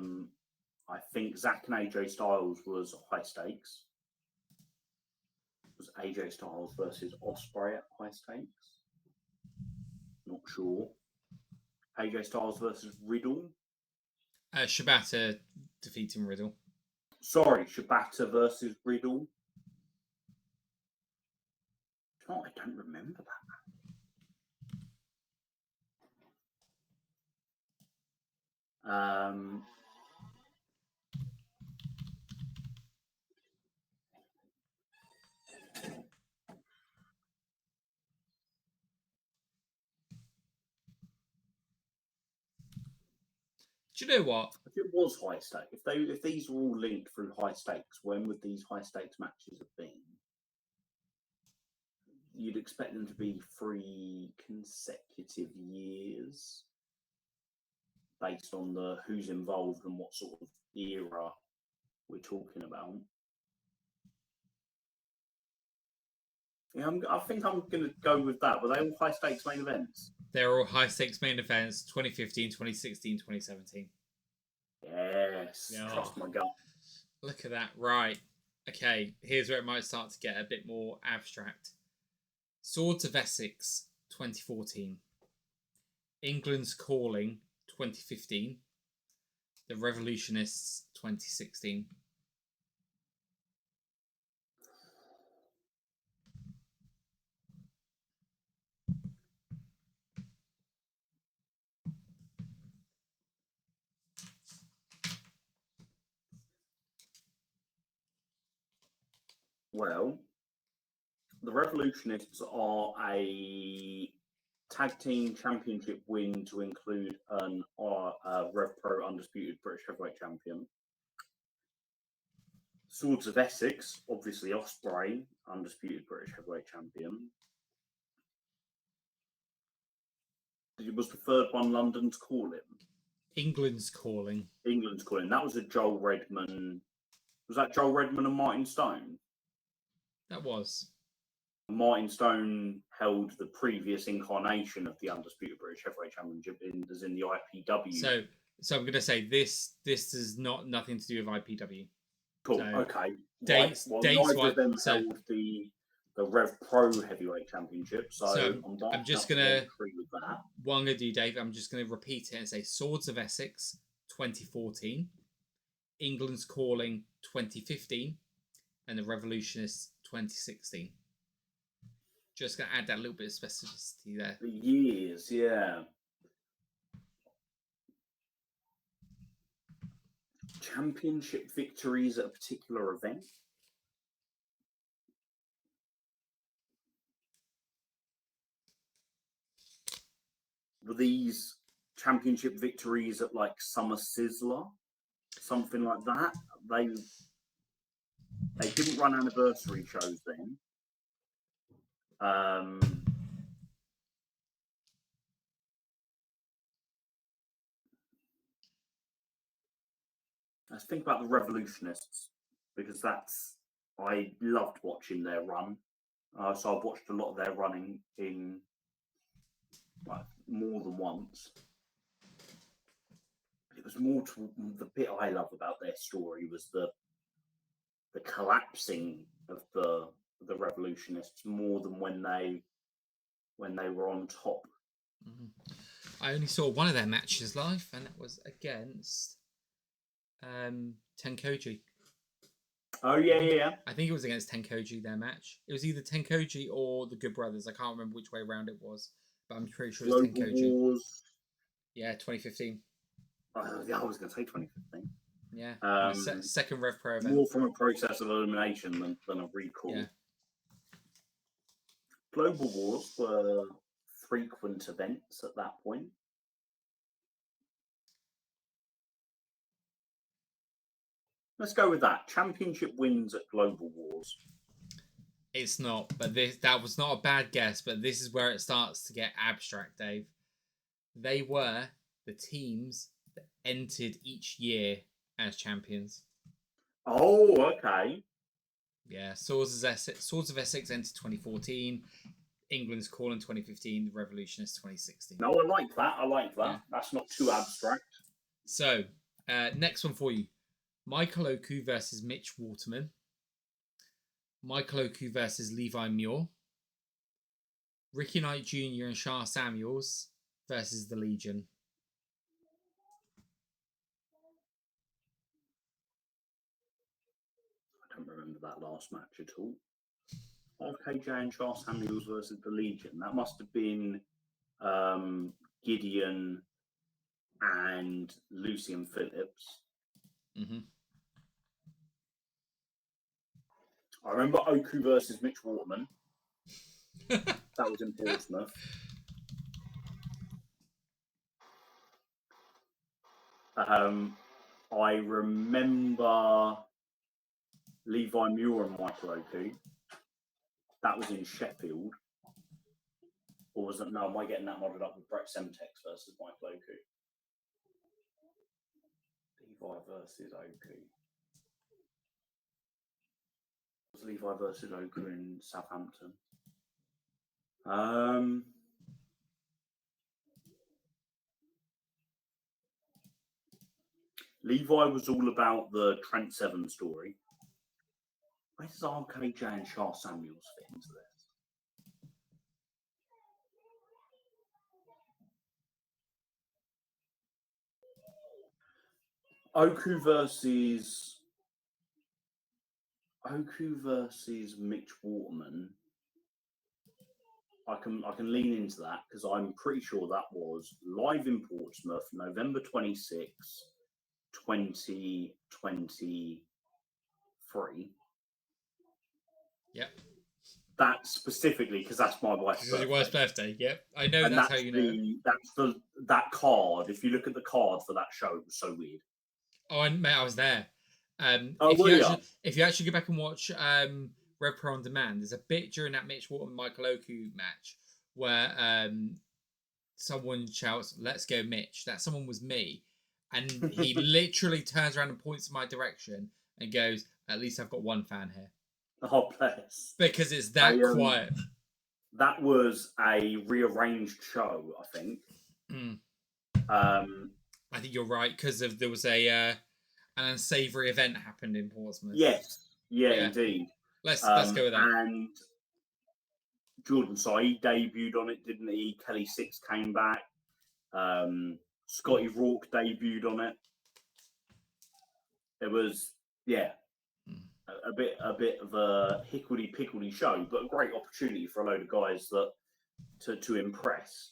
think Zack and AJ Styles was high stakes. Was AJ Styles versus Ospreay at high stakes? Not sure. AJ Styles versus Riddle? Shibata defeating Riddle. Sorry, Shibata versus Riddle. Oh, I don't remember that. Do you know what? If it was high stakes, if these were all linked through high stakes, when would these high stakes matches have been? You'd expect them to be 3 consecutive years, based on the who's involved and what sort of era we're talking about. Yeah, I think I'm going to go with that. Were they all high stakes main events? They're all high stakes main events. 2015, 2016, 2017. Yes, trust my gut. Look at that. Right. Okay, here's where it might start to get a bit more abstract. Swords of Essex, 2014. England's Calling, 2015. The Revolutionists 2016. Well, the Revolutionists are a tag team championship win to include an Revpro undisputed British heavyweight champion. Swords of Essex, obviously Osprey, undisputed British heavyweight champion. Was the third one London's Calling? England's Calling. England's Calling. That was a Joel Redman. Was that Joel Redman and Martin Stone? That was. Martin Stone held the previous incarnation of the undisputed British heavyweight championship in the IPW. So I'm gonna say this is nothing to do with IPW. Cool. So, okay. Dates neither wise, of them held the Revpro heavyweight championship. So I'm just gonna agree with that. What I'm gonna do, Dave, I'm just gonna repeat it and say Swords of Essex 2014, England's Calling 2015, and the Revolutionists 2016. Just gonna add that little bit of specificity there. The years, yeah. Championship victories at a particular event. Were these championship victories at like Summer Sizzler, something like that? They didn't run anniversary shows then. Let's think about the Revolutionists, because I loved watching their run. So I've watched a lot of their running in more than once. It was more to the bit I love about their story was the collapsing of the Revolutionists more than when they were on top. Mm-hmm. I only saw one of their matches live, and that was against Tenkoji. Oh yeah. I think it was against Tenkoji, their match. It was either Tenkoji or the Good Brothers. I can't remember which way around it was, but I'm pretty sure it's Tenkoji. Wars. Yeah, 2015. Yeah, I was going to say 2015. Yeah, second Revpro event. More from a process of elimination than a recall. Yeah. Global Wars were frequent events at that point. Let's go with that. Championship wins at Global Wars. It's not, but that was not a bad guess, but this is where it starts to get abstract, Dave. They were the teams that entered each year as champions. Oh, okay. Yeah, Swords of Essex entered 2014, England's Calling 2015, the Revolutionists 2016. No, I like that. Yeah. That's not too abstract. So, next one for you. Michael Oku versus Mitch Waterman. Michael Oku versus Levi Muir. Ricky Knight Jr. and Shah Samuels versus the Legion. I don't remember that last match at all. RKJ and Shah Samuels versus the Legion. That must have been Gideon and Lucian Phillips. Mm-hmm. I remember Oku versus Mitch Waterman. That was in Portsmouth. I remember Levi Muir and Michael Oku. That was in Sheffield. Or was it? No, am I getting that muddled up with Brett Semtex versus Michael Oku? Levi versus Oku. Was Levi versus Oku in Southampton? Levi was all about the Trent Seven story. Where does RKJ and Shah Samuels fit into this? Oku versus Mitch Waterman. I can lean into that because I'm pretty sure that was live in Portsmouth, November 26, 2023. Yep. That specifically because that's my wife's Because it's birthday. your wife's birthday. Yep. I know And that's how you know. That card. If you look at the card for that show, it was so weird. Oh, mate, I was there. If you actually go back and watch Revpro on Demand, there's a bit during that Mitch Wharton Michael Oku match where someone shouts, "Let's go, Mitch!" That someone was me, and he literally turns around and points in my direction and goes, "At least I've got one fan here." Oh, bless. Because it's that quiet. That was a rearranged show, I think. Mm. I think you're right because there was an unsavoury event happened in Portsmouth. Yes, yeah. Indeed. Let's go with that. And Jordan Said debuted on it, didn't he? Kelly Six came back. Scotty Rourke debuted on it. It was a bit of a hickledy-pickledy show, but a great opportunity for a load of guys to impress.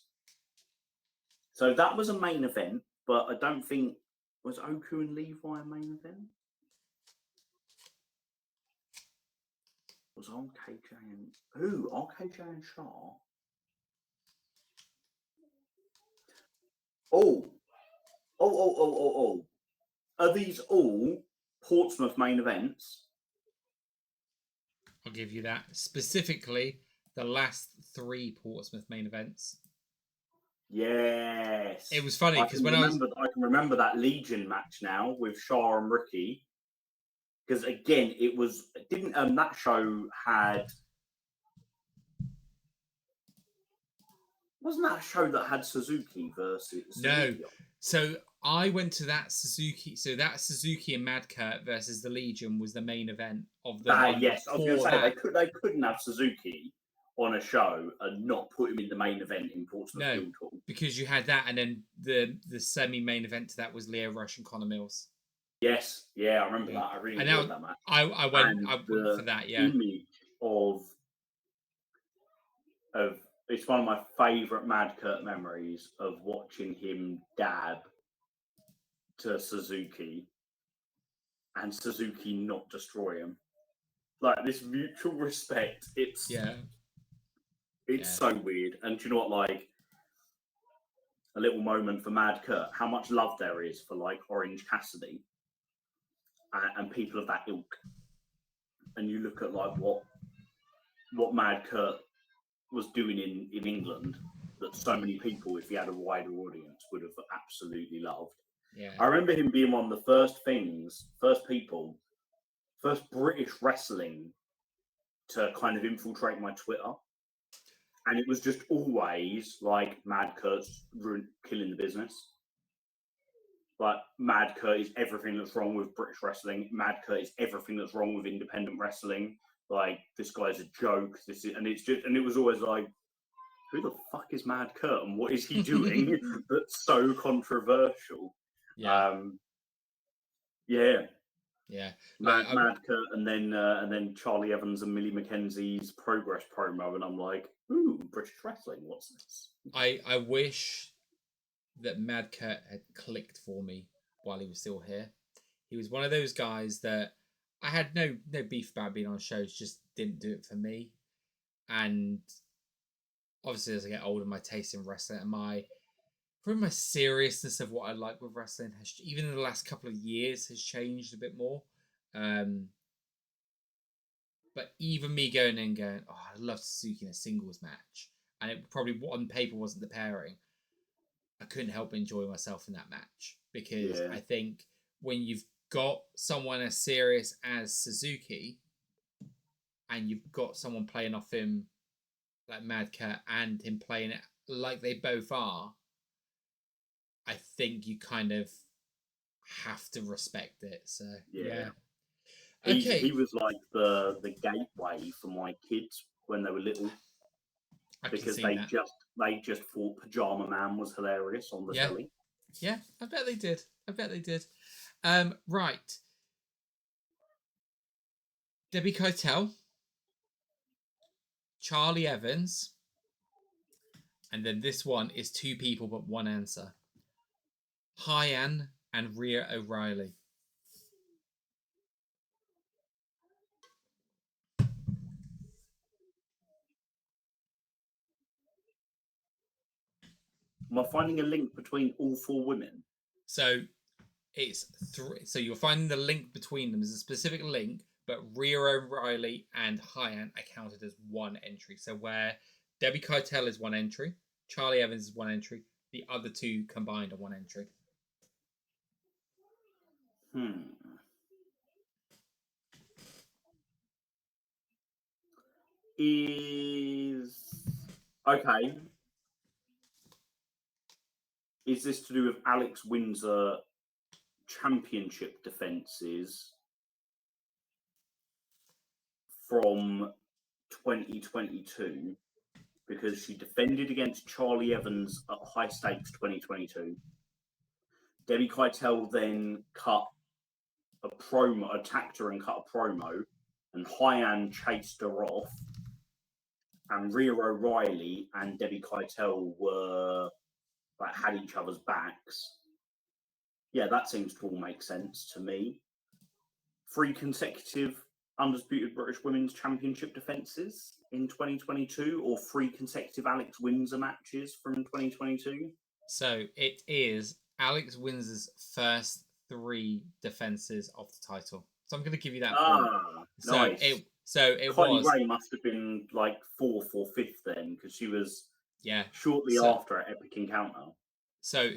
So that was a main event, but I don't think was Oku and Levi a main event. Was RKJ and who? RKJ and Shaw. Oh. Are these all Portsmouth main events? I'll give you that. Specifically, the last 3 Portsmouth main events. Yes. It was funny because I can remember that Legion match now with Shah and Ricky. Because again, that show had. Wasn't that a show that had Suzuki versus Suzuki? No. So I went to that Suzuki. So that Suzuki and Mad Kurt versus the Legion was the main event of the one. Yes, I was going to say they couldn't have Suzuki on a show and not put him in the main event in Portsmouth Guildhall. Because you had that, and then the semi-main event to that was Leo Rush and Connor Mills. Yes, yeah, I remember that. I really enjoyed that match. I went for that. Yeah, image of it's one of my favourite Mad Kurt memories of watching him dab to Suzuki and Suzuki not destroy him. Like this mutual respect. It's so weird. And do you know what? Like a little moment for Mad Kurt. How much love there is for like Orange Cassidy and people of that ilk. And you look at like what Mad Kurt was doing in England that so many people, if he had a wider audience, would have absolutely loved. Yeah. I remember him being one of the first British wrestling to kind of infiltrate my Twitter. And it was just always like Mad Kurt's killing the business. Like Mad Kurt is everything that's wrong with British wrestling. Mad Kurt is everything that's wrong with independent wrestling. Like this guy's a joke. It was always like, who the fuck is Mad Kurt and what is he doing that's so controversial? Yeah. Mad Kurt, and then Charlie Evans and Millie McKenzie's Progress promo, and I'm like, ooh, British wrestling, what's this? I wish that Mad Kurt had clicked for me while he was still here. He was one of those guys that I had no beef about being on shows, just didn't do it for me. And obviously, as I get older, my taste in wrestling and my seriousness of what I like with wrestling has, even in the last couple of years, has changed a bit more. But even me going in going, oh, I love Suzuki in a singles match, and it probably on paper wasn't the pairing, I couldn't help enjoy myself in that match because I think when you've got someone as serious as Suzuki and you've got someone playing off him like Mad Cat and him playing it like they both are, I think you kind of have to respect it. So yeah. Okay. He was like the gateway for my kids when they were little. Because they just thought Pajama Man was hilarious on the telly. Yeah, I bet they did. Right. Debbie Keitel, Charlie Evans, and then this one is two people but one answer. Hyan and Rhea O'Reilly. Am I finding a link between all four women? So it's three. So you're finding the link between them. There's a specific link, but Rhea O'Reilly and Hyan are counted as one entry. So where Debbie Keitel is one entry, Charlie Evans is one entry, the other two combined are one entry. Okay. Is this to do with Alex Windsor championship defences from 2022? Because she defended against Charlie Evans at High Stakes 2022. Debbie Keitel then attacked her and cut a promo, and Hyan chased her off. And Rhea O'Reilly and Debbie Keitel had each other's backs. Yeah, that seems to all make sense to me. 3 consecutive undisputed British Women's Championship defences in 2022, or 3 consecutive Alex Windsor matches from 2022. So it is Alex Windsor's first 3 defences of the title. So I'm going to give you that point. Nice. It Kylie was. Ray must have been like 4th or 5th then, because she was shortly after at Epic Encounter. So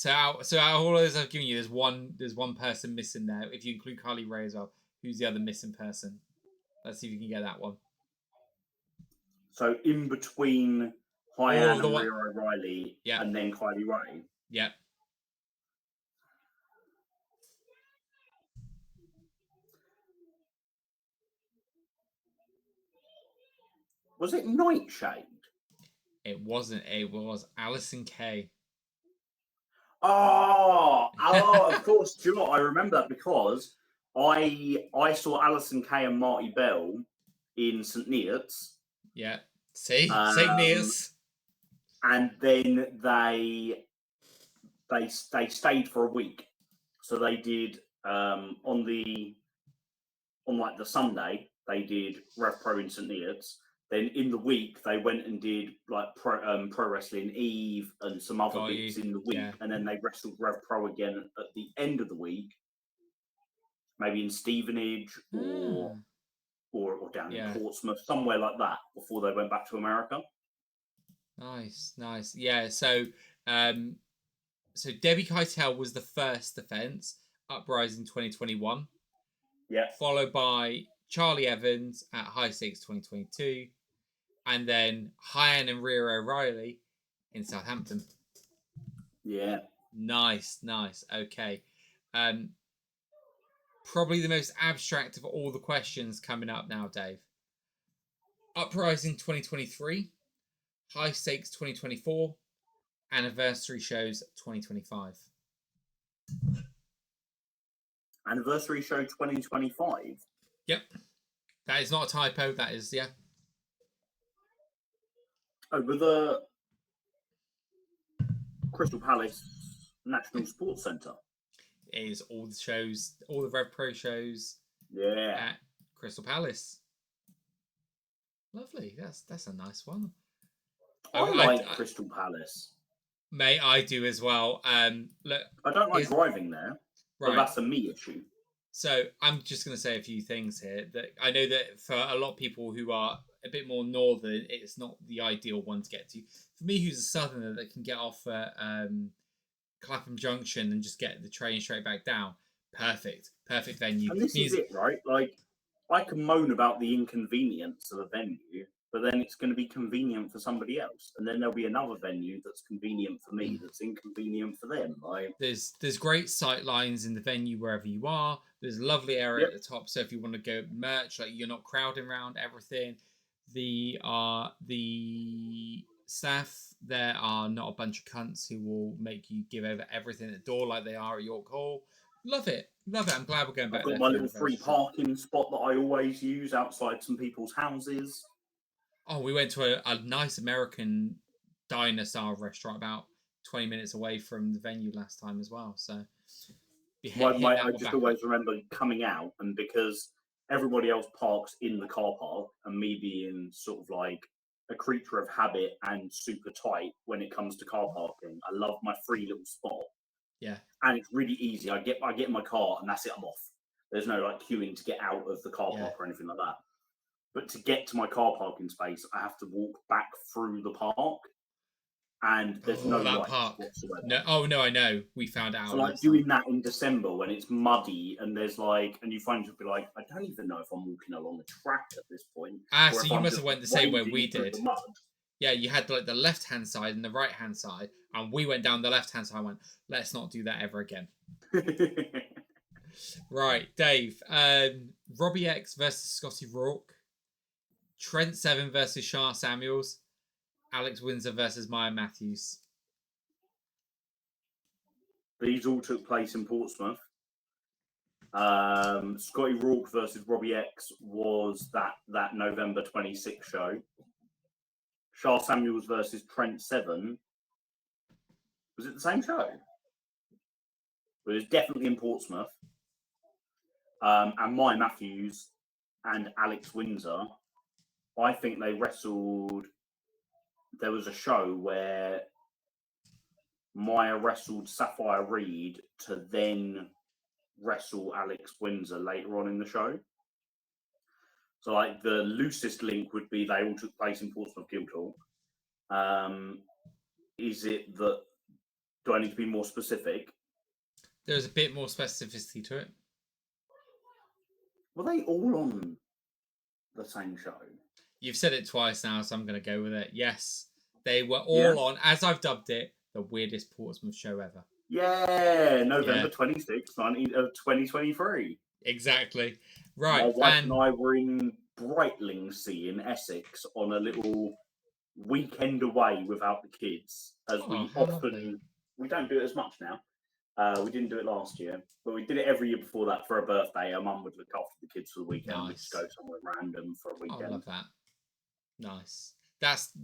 out of all those I've given you, there's one person missing there. If you include Kylie Ray as well, who's the other missing person? Let's see if you can get that one. So in between Hyan and Rhea O'Reilly, and then Kylie Ray. Yeah. Was it Nightshade? It wasn't. It was Alison Kay. Oh, of course. Do you know what? I remember that because I saw Alison Kay and Marty Bell in St. Neots. Yeah. See? St. Neots. And then they stayed for a week. So they did on the Sunday, they did Revpro in St. Neots. Then in the week, they went and did like Pro Wrestling Eve and some other bits in the week. And then they wrestled Revpro again at the end of the week, maybe in Stevenage or down in Portsmouth, somewhere like that, before they went back to America. Nice. Yeah, so Debbie Keitel was the first defense, Uprising 2021. Yeah. Followed by Charlie Evans at High Stakes 2022. And then Hyan and Rhea O'Reilly in Southampton. Yeah. Nice. Okay. Probably the most abstract of all the questions coming up now, Dave. Uprising 2023, High Stakes 2024, Anniversary Shows 2025. Anniversary Show 2025? Yep. That is not a typo. That is, yeah. Over the Crystal Palace National Sports Centre. It is all the shows, all the Revpro shows. Yeah. At Crystal Palace. Lovely. That's a nice one. I like Crystal Palace. Mate, I do as well. Look, I don't like driving there, but that's a me issue. So I'm just going to say a few things here. That I know that for a lot of people who are a bit more northern, it's not the ideal one to get to. For me, who's a southerner that can get off at Clapham Junction and just get the train straight back down, perfect venue. And this is it, right? Like, I can moan about the inconvenience of a venue, but then it's going to be convenient for somebody else, and then there'll be another venue that's convenient for me, that's inconvenient for them. Like, there's great sight lines in the venue wherever you are. There's a lovely area at the top, so if you want to go merch, like you're not crowding around everything. The staff there are not a bunch of cunts who will make you give over everything at the door like they are at York Hall. Love it. Love it. I'm glad we're going I've back got there my for little free anniversary. parking spot that I always use outside some people's houses. Oh, we went to a nice American diner style restaurant about 20 minutes away from the venue last time as well. So hitting that I one just back up. always remember coming out, and because everybody else parks in the car park, and me being sort of like a creature of habit and super tight when it comes to car parking, I love my free little spot, Yeah. and it's really easy. I get in my car, and that's it. I'm off. There's no like queuing to get out of the car Yeah. park or anything like that. But to get to my car parking space, I have to walk back through the park, and there's no That lights park. whatsoever. No, oh no, I know. We found out. So like doing that in December when it's muddy and there's like, and you find you'll be like, I don't even know if I'm walking along a track at this point, Ah, or so if you I'm must just have went the same way wading we through did. the mud. Yeah, you had like the left hand side and the right hand side, and we went down the left hand side. I went, let's not do that ever again. Right, Dave. Robbie X versus Scotty Rourke. Trent Seven versus Shah Samuels. Alex Windsor versus Maya Matthews. These all took place in Portsmouth. Scotty Rourke versus Robbie X was that November 26th show. Shah Samuels versus Trent Seven. Was it the same show? But it was definitely in Portsmouth. And Maya Matthews and Alex Windsor, I think they wrestled. There was a show where Maya wrestled Sapphire Reed to then wrestle Alex Windsor later on in the show. So, like, the loosest link would be they all took place in Portsmouth Guildhall. Is it that? Do I need to be more specific? There's a bit more specificity to it. Were they all on the same show? You've said it twice now, so I'm going to go with it. Yes, they were all on, as I've dubbed it, the weirdest Portsmouth show ever. Yeah, November 26th, 2023. Exactly. Right. My wife and I were in Brightlingsea in Essex on a little weekend away without the kids, as we often lovely. We don't do it as much now. We didn't do it last year, but we did it every year before that for a birthday. Our mum would look after the kids for the weekend. We'd just go somewhere random for a weekend. I love that. Nice.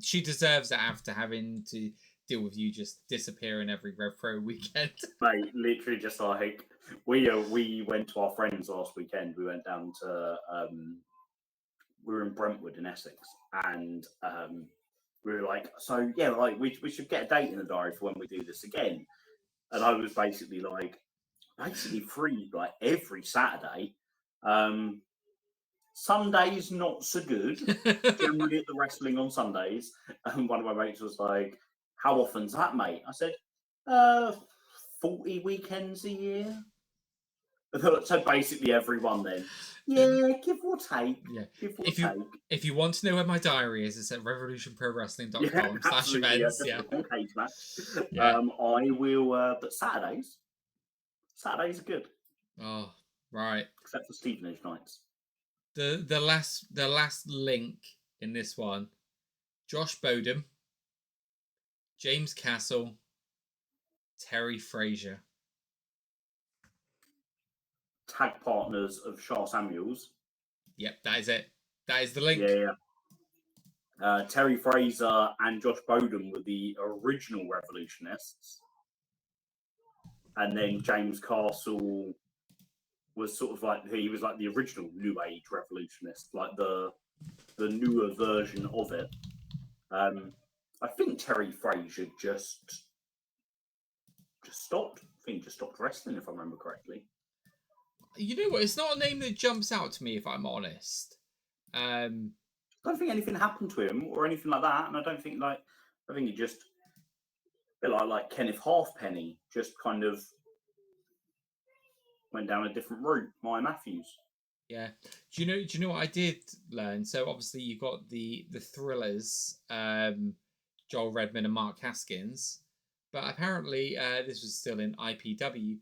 She deserves it after having to deal with you just disappearing every Revpro weekend. Mate, literally just like we went to our friends last weekend. We went down to we were in Brentwood in Essex, and we were like, so yeah, like we should get a date in the diary for when we do this again. And I was basically free like every Saturday. Sundays not so good. Generally at the wrestling on Sundays. And one of my mates was like, "How often's that, mate?" I said, 40 weekends a year." So basically everyone then. Yeah, give or take. Yeah. Give or take. If you want to know where my diary is, it's at revolutionprowrestling.com/events. Yeah. Yeah. I will, but Saturdays are good. Oh, right. Except for Stevenage nights. The last link in this one, Josh Bodum, James Castle, Terry Frazier. Tag partners of Shah Samuels. Yep, that is it. That is the link. Yeah. Terry Fraser and Josh Bodum were the original Revolutionists. And then James Castle was sort of like, he was like the original New Age Revolutionist, like the newer version of it. I think Terry Fraser just stopped. I think he just stopped wrestling, if I remember correctly. You know what? It's not a name that jumps out to me, if I'm honest. I don't think anything happened to him or anything like that, and I think he just a bit like Kenneth Halfpenny, just kind of went down a different route. Maya Matthews. Yeah. Do you know what I did learn? So obviously you got the Thrillers, Joel Redman and Mark Haskins, but apparently this was still in IPW.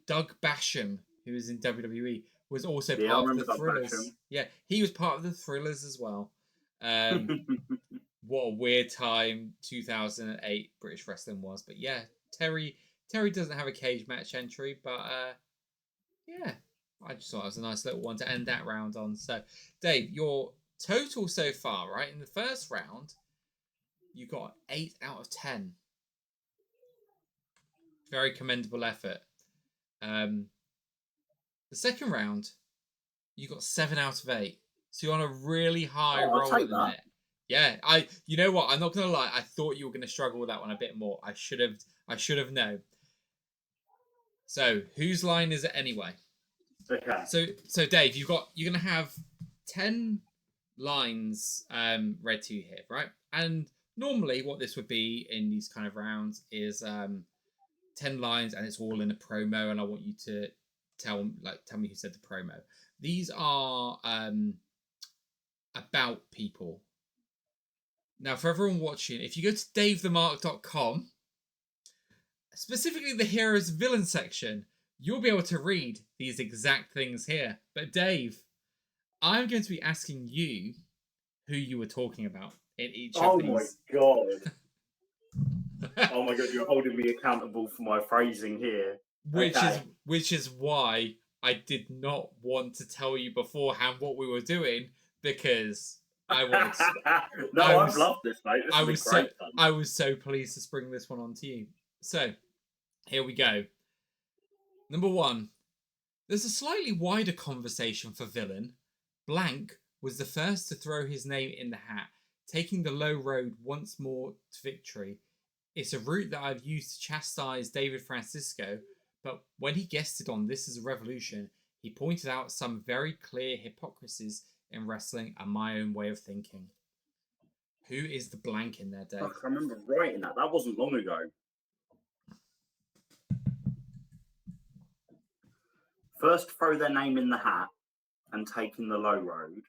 Doug Basham, who was in WWE, was also part of the Thrillers. Basham. Yeah, he was part of the Thrillers as well. What a weird time 2008 British wrestling was. But yeah, Terry Terry doesn't have a cage match entry, but yeah, I just thought it was a nice little one to end that round on. So, Dave, your total so far, right? In the first round, you got 8 out of 10. Very commendable effort. The second round, you got 7 out of 8. So you're on a really high roll at the minute. Yeah, you know what? I'm not gonna lie. I thought you were gonna struggle with that one a bit more. I should have known. So whose line is it anyway? Okay. So Dave, you're gonna have 10 lines read to you here, right? And normally what this would be in these kind of rounds is 10 lines and it's all in a promo, and I want you to tell me who said the promo. These are about people. Now, for everyone watching, if you go to davethemark.com, specifically the heroes villain section, you'll be able to read these exact things here. But Dave, I'm going to be asking you who you were talking about in each of these. Oh my god. Oh my god, you're holding me accountable for my phrasing here. Which is why I did not want to tell you beforehand what we were doing, because I wanted to, I've loved this, mate. This is great fun. I was so pleased to spring this one on to you. So, here we go. Number 1. There's a slightly wider conversation for villain. Blank was the first to throw his name in the hat, taking the low road once more to victory. It's a route that I've used to chastise David Francisco, but when he guested on This Is a Revolution, he pointed out some very clear hypocrisies in wrestling and my own way of thinking. Who is the blank in there, Dave? I remember writing that. That wasn't long ago. First, throw their name in the hat and taking the low road.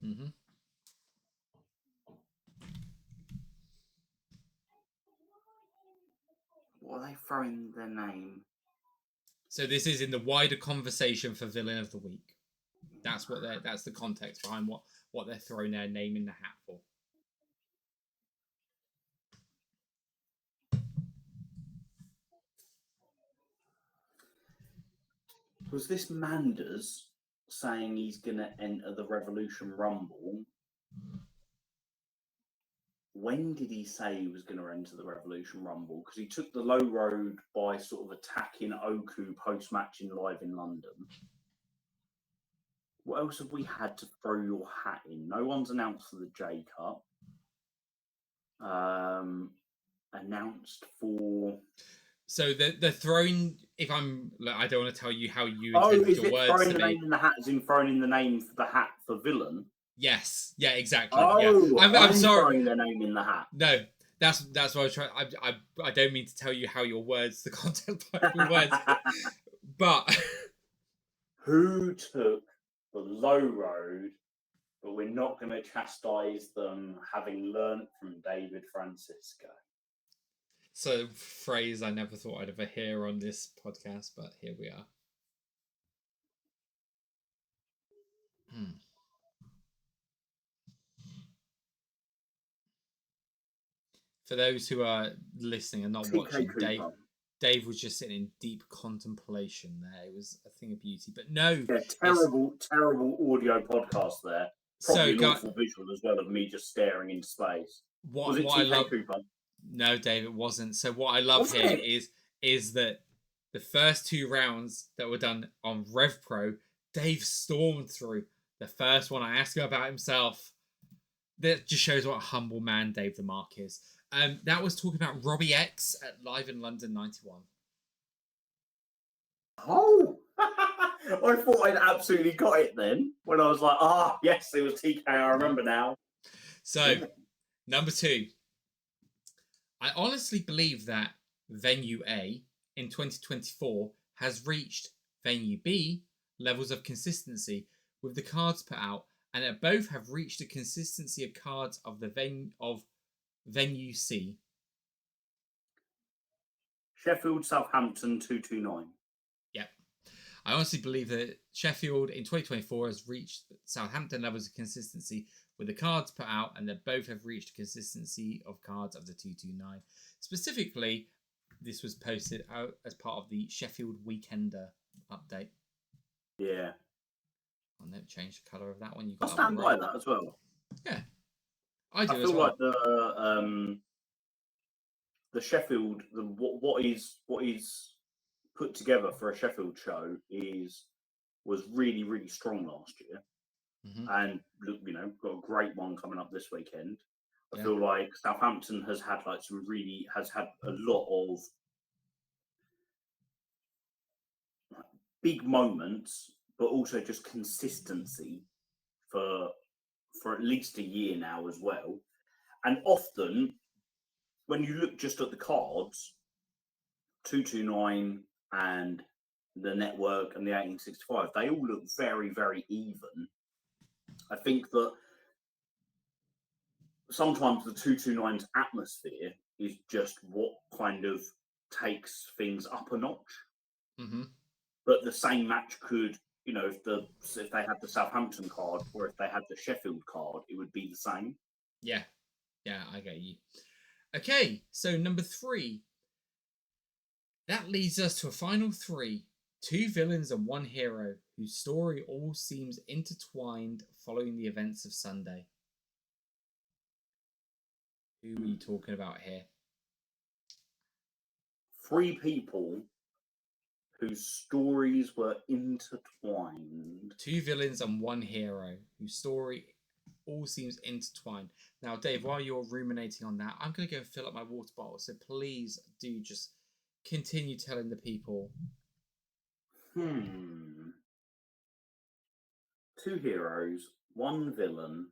Mm-hmm. What are they throwing their name? So this is in the wider conversation for Villain of the Week. That's the context behind what they're throwing their name in the hat for. Was this Manders saying he's going to enter the Revolution Rumble? When did he say he was going to enter the Revolution Rumble? Because he took the low road by sort of attacking Oku post-match in Live in London. What else have we had to throw your hat in? No one's announced for the J Cup. Announced for... So they're throwing... I don't want to tell you how you intended your words throwing the name in the hat as in throwing in the name for the hat for villain? Yes. Yeah, exactly. Oh, yeah. I'm sorry. Throwing their name in the hat. No, that's what I was trying... I don't mean to tell you how your words, the content of your words, but... Who took the low road, but we're not going to chastise them, having learnt from David Francisco? So, phrase I never thought I'd ever hear on this podcast, but here we are. For those who are listening and not watching, Dave was just sitting in deep contemplation there. It was a thing of beauty. But no. Yeah, terrible audio podcast there. Probably an awful visual as well of me just staring into space. Was it TK Cooper? No, Dave, it wasn't. So what I love here is that the first 2 rounds that were done on Revpro, Dave stormed through. The first one, I asked him about himself. That just shows what a humble man Dave the Mark is. That was talking about Robbie X at Live in London 91. Oh! I thought I'd absolutely got it then. When I was like, yes, it was TK, I remember now. So, number 2. I honestly believe that Venue A in 2024 has reached Venue B levels of consistency with the cards put out, and that both have reached the consistency of cards of Venue C. Sheffield Southampton 229. Yep. I honestly believe that Sheffield in 2024 has reached Southampton levels of consistency with the cards put out, and that both have reached consistency of cards of the 229. Specifically, This was posted out as part of the Sheffield Weekender update. Yeah. I'll never change the colour of that one. You I got stand by that as well. Yeah, I do I as feel well. like the Sheffield, what is put together for a Sheffield show was really, really strong last year. And look, got a great one coming up this weekend. I feel like Southampton has had a lot of big moments, but also just consistency for at least a year now as well. And often, when you look just at the cards, 229 and the Network and the 1865, they all look very, very even. I think that sometimes the 229's atmosphere is just what kind of takes things up a notch. But the same match could, if they had the Southampton card or if they had the Sheffield card, it would be the same. Yeah, I get you. Okay, so number 3. That leads us to a final 3. 2 villains and 1 hero whose story all seems intertwined following the events of Sunday. Who are you talking about here? 3 people whose stories were intertwined. 2 villains and 1 hero whose story all seems intertwined. Now, Dave, while you're ruminating on that, I'm going to go and fill up my water bottle. So please do just continue telling the people. 2 heroes, 1 villain.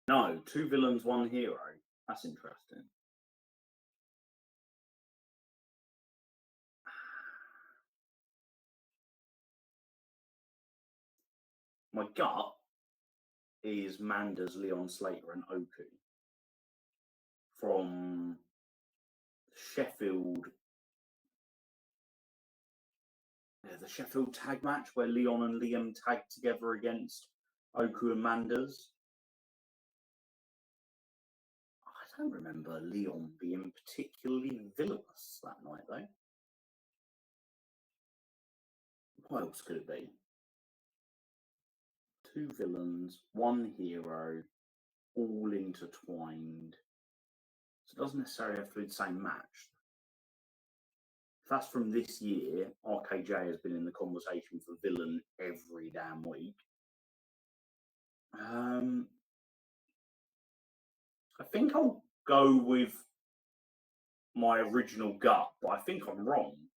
No, 2 villains, 1 hero. That's interesting. My gut is Manders, Leon Slater, and Oku from Sheffield. Yeah, the Sheffield tag match where Leon and Liam tagged together against Oku and Manders. I don't remember Leon being particularly villainous that night, though. What else could it be? 2 villains, 1 hero, all intertwined. So it doesn't necessarily have to be the same match. If that's from this year, RKJ has been in the conversation for villain every damn week. I think I'll go with my original gut, but I think I'm wrong.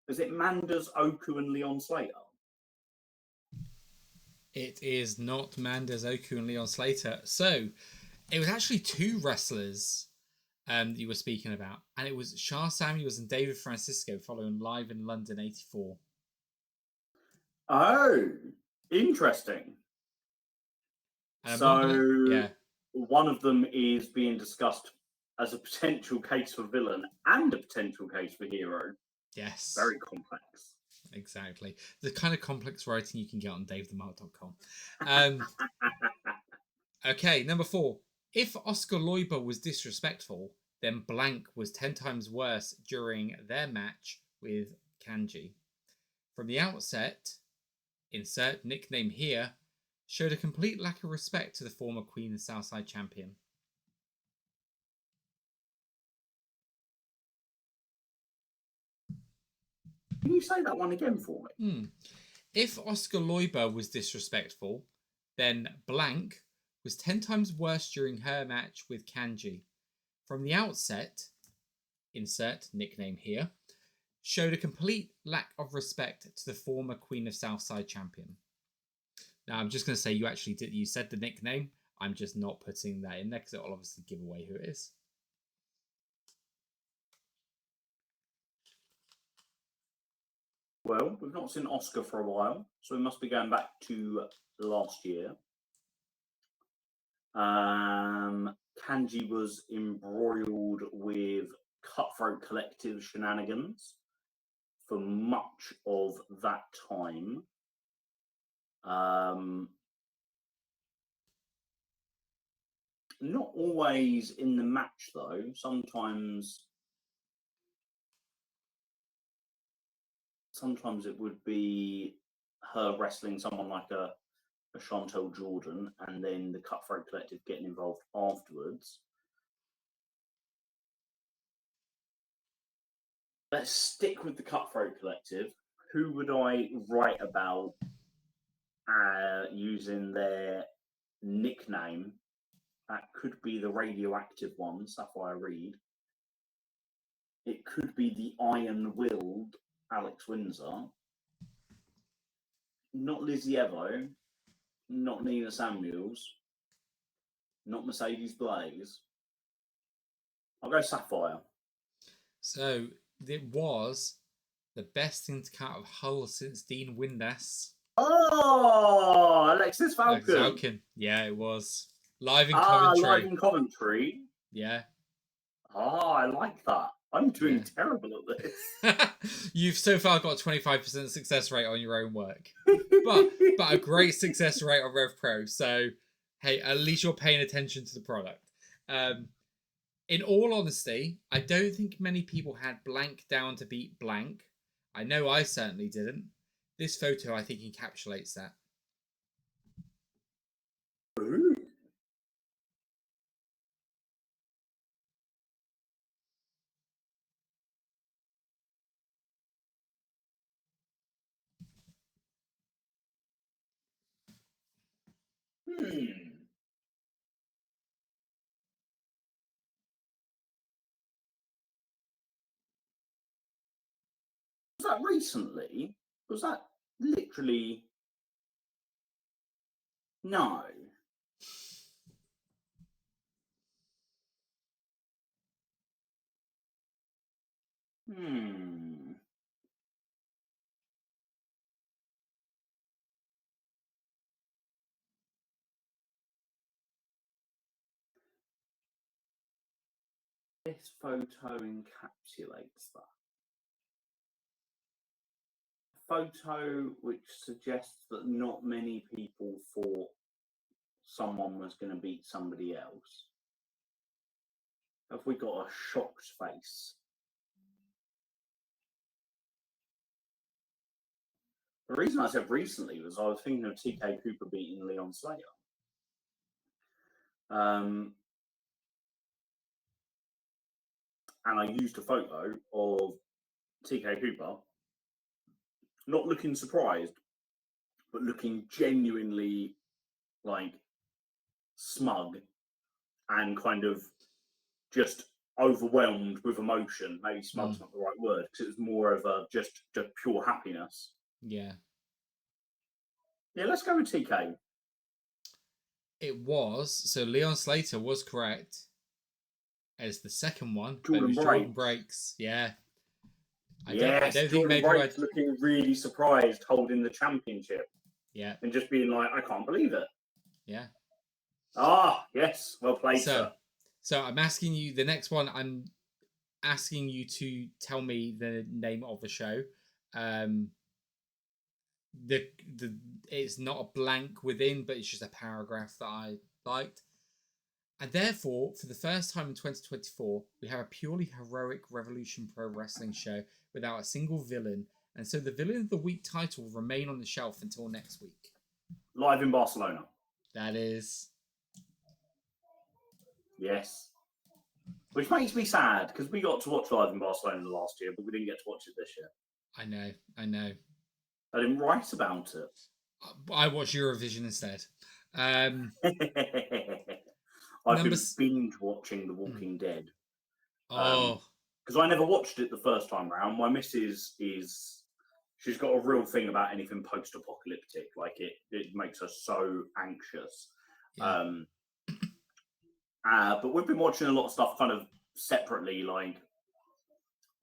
Is it Manders, Oku, and Leon Slater? It is not Manders, Oku, and Leon Slater. So it was actually 2 wrestlers that you were speaking about, and it was Shah Samuels and David Francisco following Live in London '84. Oh, interesting. And so one of them is being discussed as a potential case for villain and a potential case for hero. Yes. Very complex. Exactly. The kind of complex writing you can get on davethemark.com. Okay, number 4. If Oscar Leuber was disrespectful, then blank was 10 times worse during their match with Kanji. From the outset, insert nickname here, showed a complete lack of respect to the former Queen and Southside champion. Can you say that one again for me? If Oscar Leuber was disrespectful, then blank was 10 times worse during her match with Kanji. From the outset, insert nickname here, showed a complete lack of respect to the former Queen of Southside champion. Now, I'm just going to say you said the nickname. I'm just not putting that in there because it will obviously give away who it is. Well, we've not seen Oscar for a while, so we must be going back to last year. Kanji was embroiled with Cutthroat Collective shenanigans for much of that time. Not always in the match, though. Sometimes it would be her wrestling someone like a Chantel Jordan, and then the Cutthroat Collective getting involved afterwards. Let's stick with the Cutthroat Collective. Who would I write about using their nickname? That could be the radioactive one, Sapphire Reed. It could be the iron-willed Alex Windsor. Not Lizzie Evo. Not Nina Samuels. Not Mercedes Blaze. I'll go Sapphire. So it was the best thing to come out of Hull since Dean Windass. Oh, Alexis Falcon. Yeah, it was. Live in Coventry. Live in Coventry. Yeah. Oh, I like that. I'm doing terrible at this. You've so far got a 25% success rate on your own work. but a great success rate on Revpro. So, hey, at least you're paying attention to the product. In all honesty, I don't think many people had blank down to beat blank. I know I certainly didn't. This photo, I think, encapsulates that. Ooh. Was that recently? Was that literally? No. This photo encapsulates that. Photo which suggests that not many people thought someone was going to beat somebody else. Have we got a shocked face? The reason I said recently was I was thinking of TK Cooper beating Leon Slater. And I used a photo of TK Cooper not looking surprised, but looking genuinely like smug and kind of just overwhelmed with emotion. Maybe smug's not the right word, because it was more of a just pure happiness. Yeah. Yeah, let's go with TK. It was. So Leon Slater was correct as the second one. Jordan Breaks. Yeah. I don't think Breaks looking really surprised holding the championship. Yeah. And just being like, I can't believe it. Yeah. Ah, yes. Well played, sir. So I'm asking you, the next one, I'm asking you to tell me the name of the show. It's not a blank within, but it's just a paragraph that I liked. And therefore, for the first time in 2024, we have a purely heroic Revolution Pro Wrestling show without a single villain. And so the Villain of the Week title will remain on the shelf until next week. Live in Barcelona. That is. Yes. Which makes me sad, because we got to watch Live in Barcelona last year, but we didn't get to watch it this year. I know. I didn't write about it. I watched Eurovision instead. I've been binge watching The Walking Dead. Because I never watched it the first time round. My missus she's got a real thing about anything post-apocalyptic. Like it makes her so anxious. Yeah. But we've been watching a lot of stuff kind of separately. Like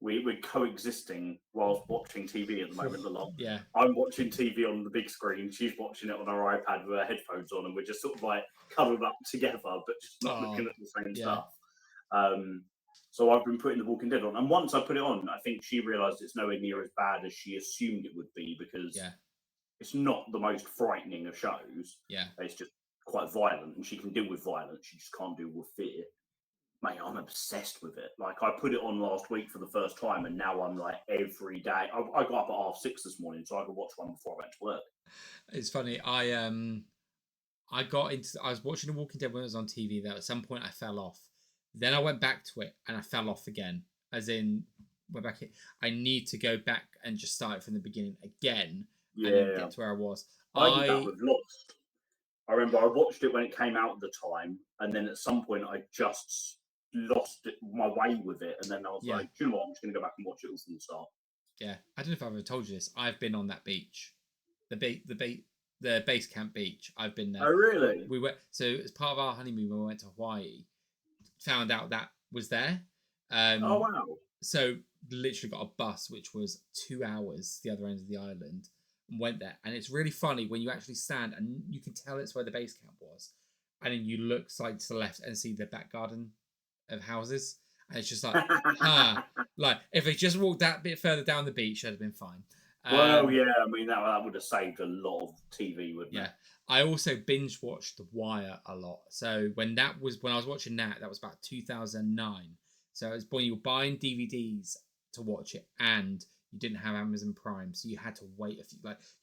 we're coexisting whilst watching TV at the moment a lot. Yeah. I'm watching TV on the big screen. She's watching it on her iPad with her headphones on, and we're just sort of like cuddled up together, but just not looking at the same stuff. So I've been putting The Walking Dead on, and once I put it on, I think she realised it's nowhere near as bad as she assumed it would be, because it's not the most frightening of shows. Yeah. It's just quite violent, and she can deal with violence. She just can't deal with fear. Mate, I'm obsessed with it. Like, I put it on last week for the first time, and now I'm like every day. I got up at 6:30 this morning, so I could watch one before I went to work. It's funny. I got into. I was watching The Walking Dead when it was on TV. That at some point I fell off. Then I went back to it, and I fell off again. As in, went back. I need to go back and just start from the beginning again, and then get to where I was. I did that with Lost. I remember I watched it when it came out at the time, and then at some point I just lost my way with it, and then I was like, you know what, I'm just going to go back and watch it all from the start. Yeah, I don't know if I've ever told you this. I've been on that beach, the base camp beach. I've been there. Oh, really? We went. So as part of our honeymoon, when we went to Hawaii, found out that was there. Oh, wow. So literally got a bus, which was 2 hours the other end of the island, and went there. And it's really funny when you actually stand and you can tell it's where the base camp was, and then you look side to the left and see the back garden of houses, and it's just like, like if they just walked that bit further down the beach, that'd have been fine. Well, yeah, I mean that would have saved a lot of TV, wouldn't it? Yeah. I also binge watched The Wire a lot. So when I was watching that was about 2009. So it was when you were buying DVDs to watch it, and you didn't have Amazon Prime, so you had to wait you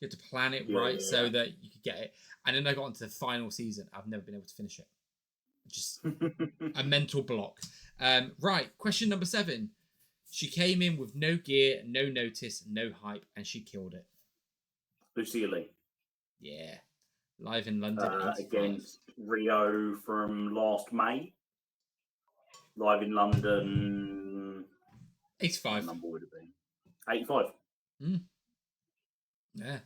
had to plan it so that you could get it. And then I got into the final season. I've never been able to finish it. Just a mental block. Right, question number 7. She came in with no gear, no notice, no hype, and she killed it. Lucille Lee. Yeah. Live in London. Against Rio from last May. Live in London. 85. What number would it be? 85. Yeah.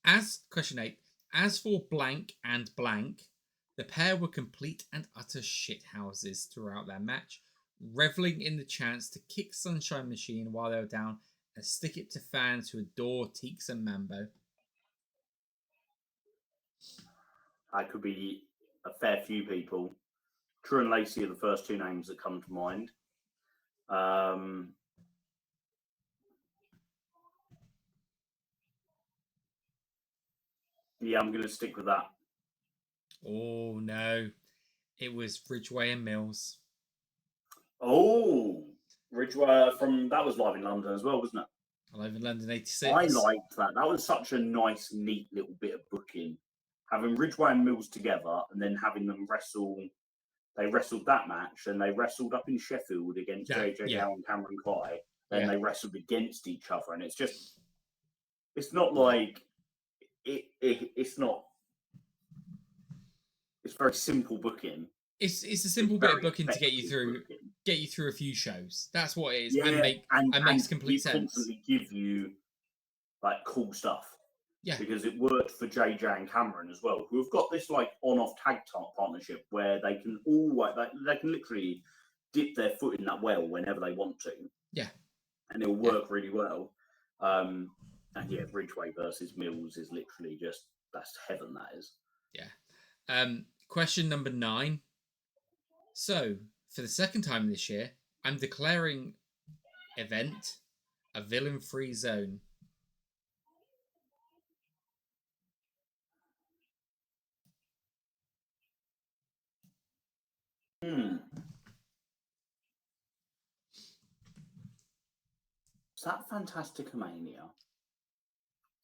As question 8. As for blank and blank, the pair were complete and utter shithouses throughout their match, reveling in the chance to kick Sunshine Machine while they were down and stick it to fans who adore Teeks and Mambo. That could be a fair few people. True and Lacey are the first 2 names that come to mind. Yeah, I'm going to stick with that. Oh, no. It was Ridgway and Mills. Oh, Ridgway that was Live in London as well, wasn't it? Live in London 86. I liked that. That was such a nice, neat little bit of booking. Having Ridgway and Mills together and then having them wrestle. They wrestled that match, and they wrestled up in Sheffield against JJ Gow and Cameron Kai. Then they wrestled against each other, and it's not like it's not. It's very simple booking. It's a simple bit of booking to get you through a few shows. That's what it is, and makes complete sense. Constantly give you like cool stuff. Yeah, because it worked for JJ and Cameron as well, who have got this like on-off tag partnership where they can they can literally dip their foot in that well whenever they want to. Yeah, and it'll work really well. And yeah, Ridgway versus Mills is literally that's heaven. That is. Yeah. Question number 9. So for the second time this year, I'm declaring event a villain-free zone. Is that Fantasticomania?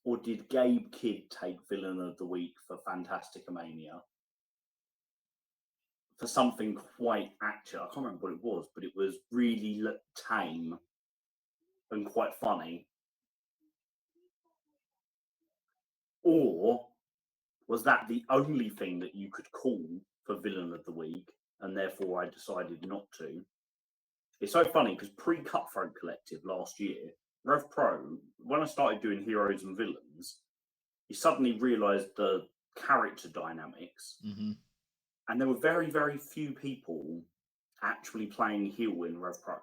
Or did Gabe Kidd take Villain of the Week for Fantasticomania? For something quite actual. I can't remember what it was, but it was really tame and quite funny. Or was that the only thing that you could call for Villain of the Week, and therefore I decided not to? It's so funny because pre-Cutthroat Collective last year, Revpro, when I started doing heroes and villains, you suddenly realised the character dynamics, and there were very, very few people actually playing heel in Revpro.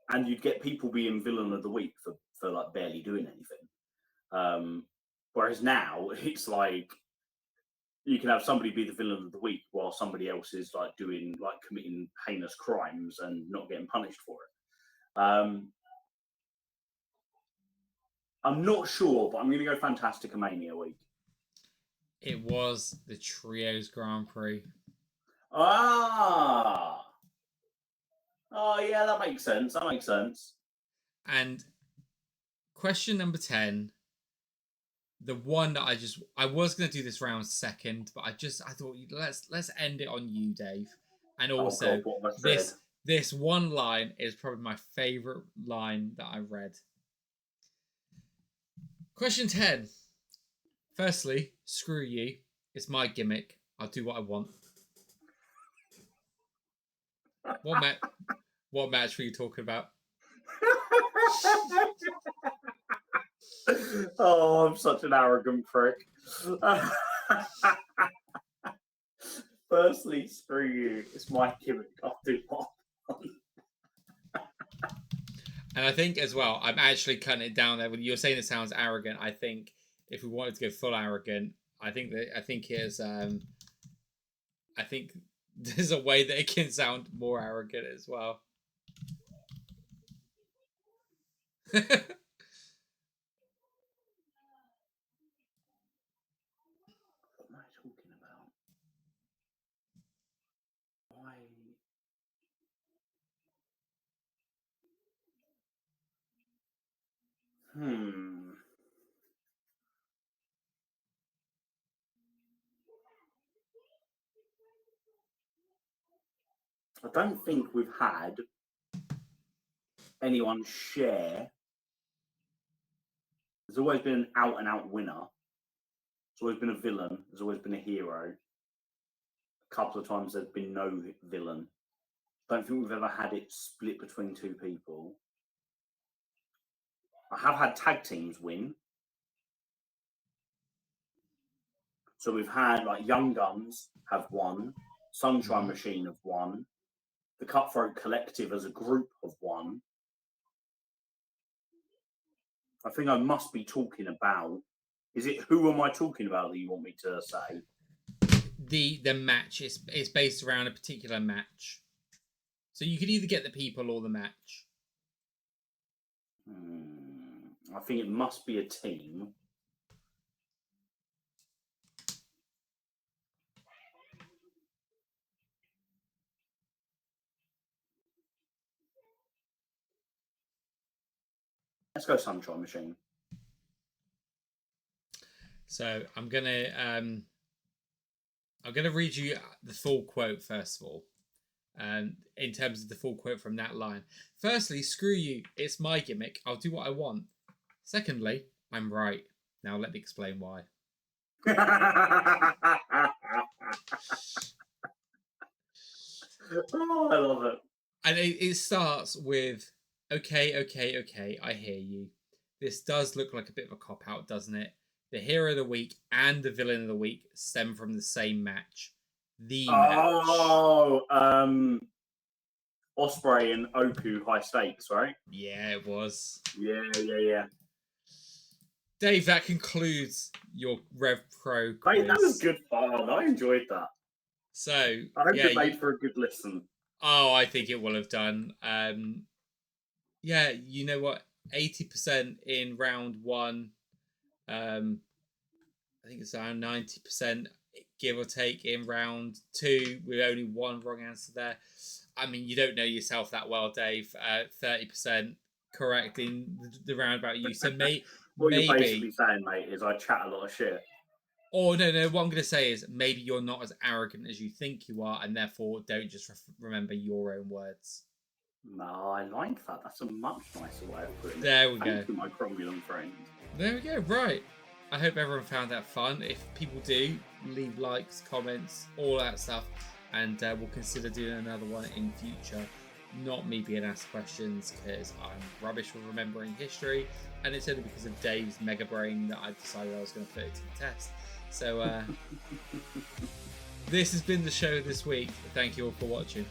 And you'd get people being Villain of the Week for like barely doing anything. Whereas now it's like you can have somebody be the Villain of the Week while somebody else is like committing heinous crimes and not getting punished for it. I'm not sure, but I'm going to go Fantastica Mania week. It was the Trios Grand Prix. Ah! Oh, yeah, that makes sense. That makes sense. And question number 10, the one that I was going to do this round second, but I thought let's end it on you, Dave. And also, what have I said? this one line is probably my favorite line that I read. Question 10. Firstly, screw you. It's my gimmick. I'll do what I want. What match were you talking about? Oh, I'm such an arrogant prick. Firstly, screw you. It's my gimmick. I'll do what I want. And I think as well, I'm actually cutting it down there. When you're saying it sounds arrogant, I think if we wanted to go full arrogant, I think there's a way that it can sound more arrogant as well. What am I talking about? Why? I don't think we've had anyone share. There's always been an out-and-out winner. There's always been a villain. There's always been a hero. A couple of times there's been no villain. I don't think we've ever had it split between two people. I have had tag teams win. So we've had like Young Guns have won. Sunshine Machine have won. The Cutthroat Collective as a group have won. I think I must be talking about. Is it who am I talking about that you want me to say? The match is based around a particular match, so you could either get the people or the match. I think it must be a team. Let's go Sunshine Machine. So I'm gonna read you the full quote first of all. In terms of the full quote from that line. Firstly, screw you. It's my gimmick. I'll do what I want. Secondly, I'm right. Now let me explain why. Oh, I love it. And it starts with, okay, I hear you. This does look like a bit of a cop-out, doesn't it? The hero of the week and the villain of the week stem from the same match. Osprey and Oku High Stakes, right? Yeah, it was. Yeah. Dave, that concludes your Revpro quiz. Mate, that was good fun. I enjoyed that. So I hope it made for a good listen. Oh, I think it will have done. Yeah, you know what? 80% in round one. I think it's around 90%, give or take, in round two, with only one wrong answer there. I mean, you don't know yourself that well, Dave. 30% correct in the roundabout you. So what you're basically saying, mate, is I chat a lot of shit. Or no, what I'm going to say is maybe you're not as arrogant as you think you are, and therefore don't just remember your own words. No, I like that. That's a much nicer way of putting it. There we go. Thank you, my cromulent friend. There we go. Right. I hope everyone found that fun. If people do, leave likes, comments, all that stuff, and we'll consider doing another one in future. Not me being asked questions, because I'm rubbish with remembering history, and it's only because of Dave's mega brain that I decided I was going to put it to the test. So this has been the show this week. Thank you all for watching.